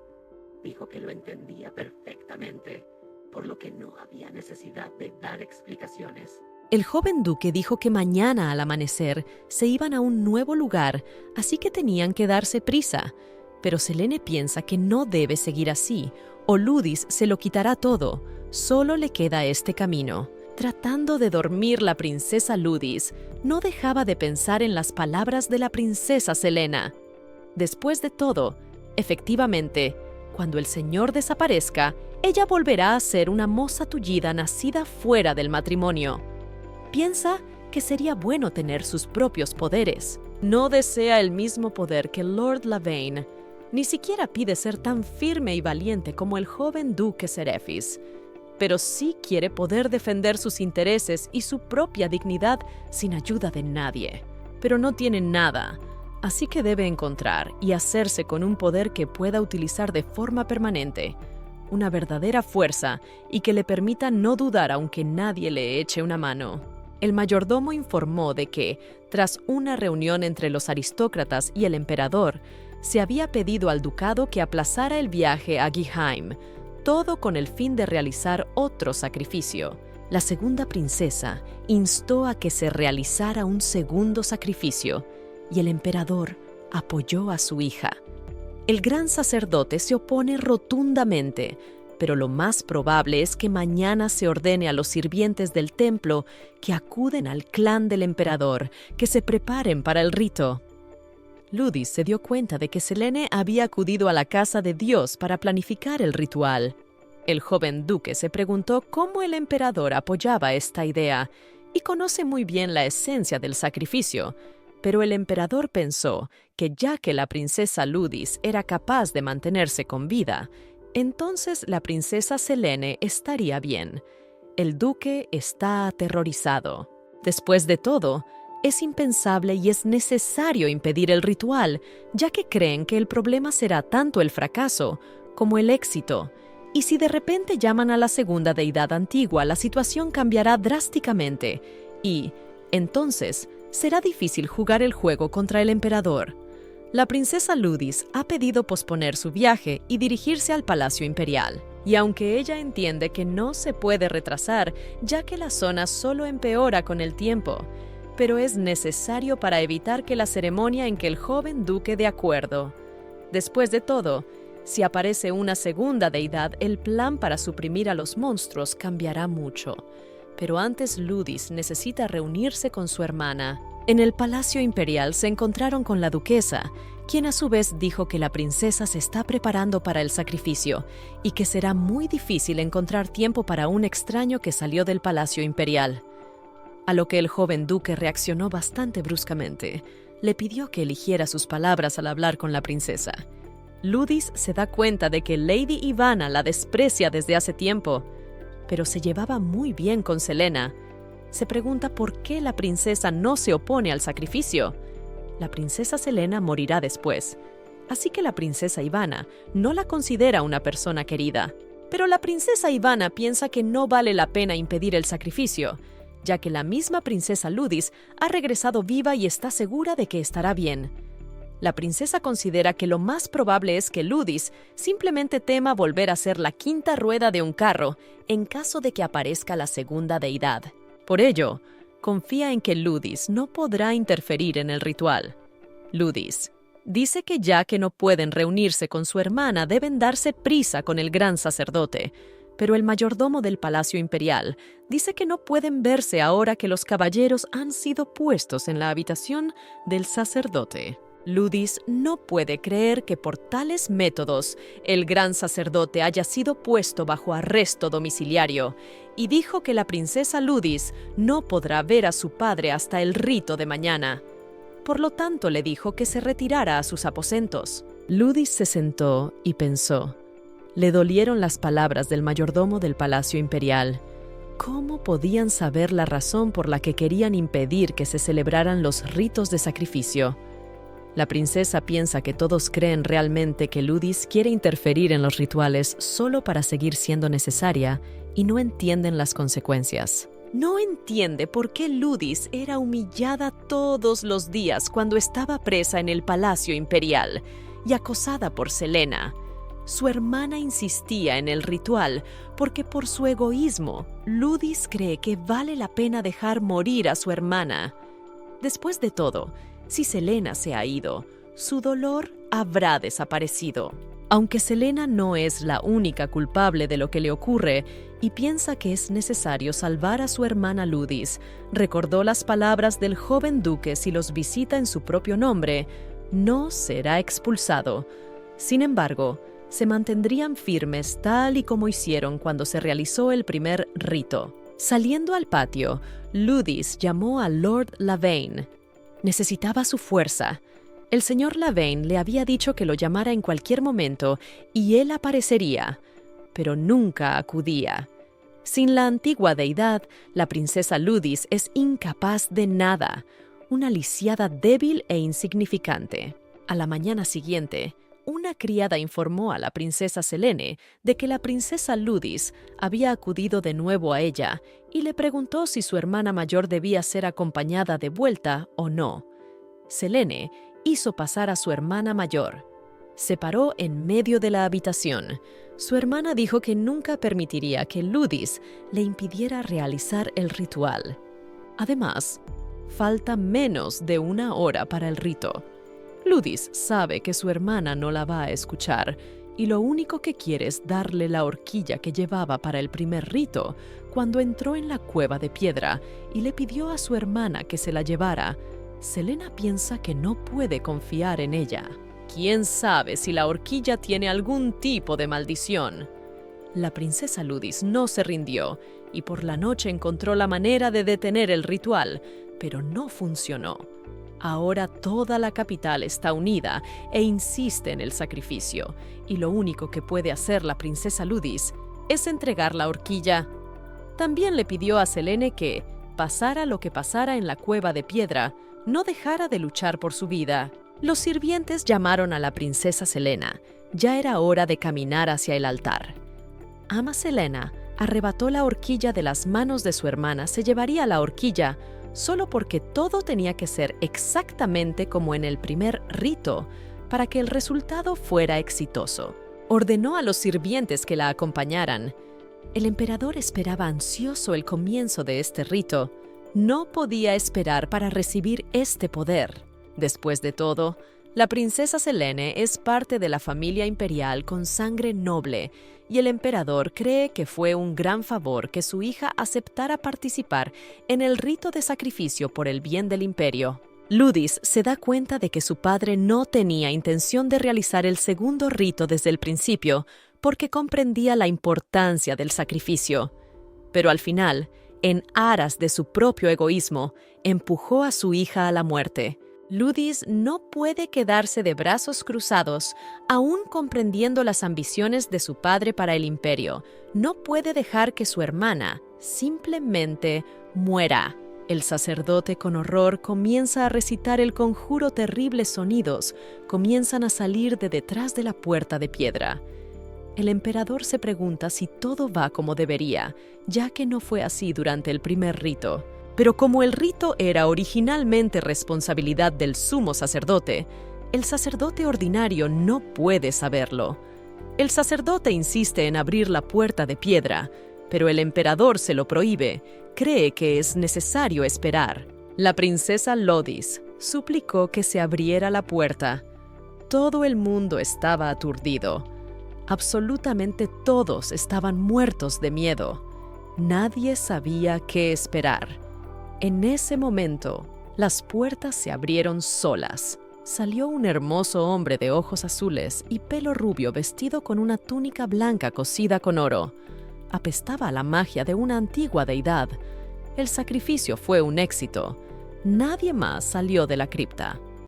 Dijo que lo entendía perfectamente, por lo que no había necesidad de dar explicaciones. El joven duque dijo que mañana al amanecer se iban a un nuevo lugar, así que tenían que darse prisa. Pero Selene piensa que no debe seguir así, o Ludis se lo quitará todo. Solo le queda este camino. Tratando de dormir, la princesa Ludis no dejaba de pensar en las palabras de la princesa Selena. Después de todo, efectivamente, cuando el señor desaparezca, ella volverá a ser una moza tullida nacida fuera del matrimonio. Piensa que sería bueno tener sus propios poderes. No desea el mismo poder que Lord Lavaine. Ni siquiera pide ser tan firme y valiente como el joven duque Serefis. Pero sí quiere poder defender sus intereses y su propia dignidad sin ayuda de nadie. Pero no tiene nada, así que debe encontrar y hacerse con un poder que pueda utilizar de forma permanente, una verdadera fuerza y que le permita no dudar aunque nadie le eche una mano. El mayordomo informó de que, tras una reunión entre los aristócratas y el emperador, se había pedido al ducado que aplazara el viaje a Gihheim, todo con el fin de realizar otro sacrificio. La segunda princesa instó a que se realizara un segundo sacrificio, y el emperador apoyó a su hija. El gran sacerdote se opone rotundamente, pero lo más probable es que mañana se ordene a los sirvientes del templo que acuden al clan del emperador, que se preparen para el rito. Ludis se dio cuenta de que Selene había acudido a la casa de Dios para planificar el ritual. El joven duque se preguntó cómo el emperador apoyaba esta idea y conoce muy bien la esencia del sacrificio, pero el emperador pensó que ya que la princesa Ludis era capaz de mantenerse con vida, entonces la princesa Selene estaría bien. El duque está aterrorizado. Después de todo, Es impensable y es necesario impedir el ritual, ya que creen que el problema será tanto el fracaso como el éxito. Y si de repente llaman a la segunda deidad antigua, la situación cambiará drásticamente y, entonces, será difícil jugar el juego contra el emperador. La princesa Ludis ha pedido posponer su viaje y dirigirse al Palacio Imperial. Y aunque ella entiende que no se puede retrasar, ya que la zona solo empeora con el tiempo, pero es necesario para evitar que la ceremonia en que el joven duque de acuerdo. Después de todo, si aparece una segunda deidad, el plan para suprimir a los monstruos cambiará mucho. Pero antes Ludis necesita reunirse con su hermana. En el Palacio Imperial se encontraron con la duquesa, quien a su vez dijo que la princesa se está preparando para el sacrificio y que será muy difícil encontrar tiempo para un extraño que salió del Palacio Imperial. A lo que el joven duque reaccionó bastante bruscamente. Le pidió que eligiera sus palabras al hablar con la princesa. Ludis se da cuenta de que Lady Ivana la desprecia desde hace tiempo, pero se llevaba muy bien con Selena. Se pregunta por qué la princesa no se opone al sacrificio. La princesa Selena morirá después, así que la princesa Ivana no la considera una persona querida. Pero la princesa Ivana piensa que no vale la pena impedir el sacrificio, ya que la misma princesa Ludis ha regresado viva y está segura de que estará bien. La princesa considera que lo más probable es que Ludis simplemente tema volver a ser la quinta rueda de un carro en caso de que aparezca la segunda deidad. Por ello, confía en que Ludis no podrá interferir en el ritual. Ludis dice que ya que no pueden reunirse con su hermana, deben darse prisa con el gran sacerdote, pero el mayordomo del Palacio Imperial dice que no pueden verse ahora que los caballeros han sido puestos en la habitación del sacerdote. Ludis no puede creer que por tales métodos el gran sacerdote haya sido puesto bajo arresto domiciliario y dijo que la princesa Ludis no podrá ver a su padre hasta el rito de mañana. Por lo tanto, le dijo que se retirara a sus aposentos. Ludis se sentó y pensó. Le dolieron las palabras del mayordomo del Palacio Imperial. ¿Cómo podían saber la razón por la que querían impedir que se celebraran los ritos de sacrificio? La princesa piensa que todos creen realmente que Ludis quiere interferir en los rituales solo para seguir siendo necesaria y no entienden las consecuencias. No entiende por qué Ludis era humillada todos los días cuando estaba presa en el Palacio Imperial y acosada por Selena. Su hermana insistía en el ritual porque por su egoísmo, Ludis cree que vale la pena dejar morir a su hermana. Después de todo, si Selena se ha ido, su dolor habrá desaparecido. Aunque Selena no es la única culpable de lo que le ocurre y piensa que es necesario salvar a su hermana Ludis, recordó las palabras del joven duque: si los visita en su propio nombre, no será expulsado. Sin embargo, se mantendrían firmes tal y como hicieron cuando se realizó el primer rito. Saliendo al patio, Ludis llamó a Lord Lavaine. Necesitaba su fuerza. El señor Lavaine le había dicho que lo llamara en cualquier momento y él aparecería, pero nunca acudía. Sin la antigua deidad, la princesa Ludis es incapaz de nada, una lisiada débil e insignificante. A la mañana siguiente, una criada informó a la princesa Selene de que la princesa Ludis había acudido de nuevo a ella y le preguntó si su hermana mayor debía ser acompañada de vuelta o no. Selene hizo pasar a su hermana mayor. Se paró en medio de la habitación. Su hermana dijo que nunca permitiría que Ludis le impidiera realizar el ritual. Además, falta menos de 1 hora para el rito. Ludis sabe que su hermana no la va a escuchar y lo único que quiere es darle la horquilla que llevaba para el primer rito cuando entró en la cueva de piedra y le pidió a su hermana que se la llevara. Selena piensa que no puede confiar en ella. ¿Quién sabe si la horquilla tiene algún tipo de maldición? La princesa Ludis no se rindió y por la noche encontró la manera de detener el ritual, pero no funcionó. Ahora toda la capital está unida e insiste en el sacrificio, y lo único que puede hacer la princesa Ludis es entregar la horquilla. También le pidió a Selene que, pasara lo que pasara en la cueva de piedra, no dejara de luchar por su vida. Los sirvientes llamaron a la princesa Selena. Ya era hora de caminar hacia el altar. Ama Selena arrebató la horquilla de las manos de su hermana. Se llevaría la horquilla solo porque todo tenía que ser exactamente como en el primer rito para que el resultado fuera exitoso. Ordenó a los sirvientes que la acompañaran. El emperador esperaba ansioso el comienzo de este rito. No podía esperar para recibir este poder. Después de todo, la princesa Selene es parte de la familia imperial con sangre noble, y el emperador cree que fue un gran favor que su hija aceptara participar en el rito de sacrificio por el bien del imperio. Ludis se da cuenta de que su padre no tenía intención de realizar el segundo rito desde el principio, porque comprendía la importancia del sacrificio. Pero al final, en aras de su propio egoísmo, empujó a su hija a la muerte. Ludis no puede quedarse de brazos cruzados, aún comprendiendo las ambiciones de su padre para el imperio. No puede dejar que su hermana simplemente muera. El sacerdote con horror comienza a recitar el conjuro. Terribles sonidos comienzan a salir de detrás de la puerta de piedra. El emperador se pregunta si todo va como debería, ya que no fue así durante el primer rito. Pero como el rito era originalmente responsabilidad del sumo sacerdote, el sacerdote ordinario no puede saberlo. El sacerdote insiste en abrir la puerta de piedra, pero el emperador se lo prohíbe. Cree que es necesario esperar. La princesa Lodis suplicó que se abriera la puerta. Todo el mundo estaba aturdido. Absolutamente todos estaban muertos de miedo. Nadie sabía qué esperar. En ese momento, las puertas se abrieron solas. Salió un hermoso hombre de ojos azules y pelo rubio vestido con una túnica blanca cosida con oro. Apestaba a la magia de una antigua deidad. El sacrificio fue un éxito. Nadie más salió de la cripta.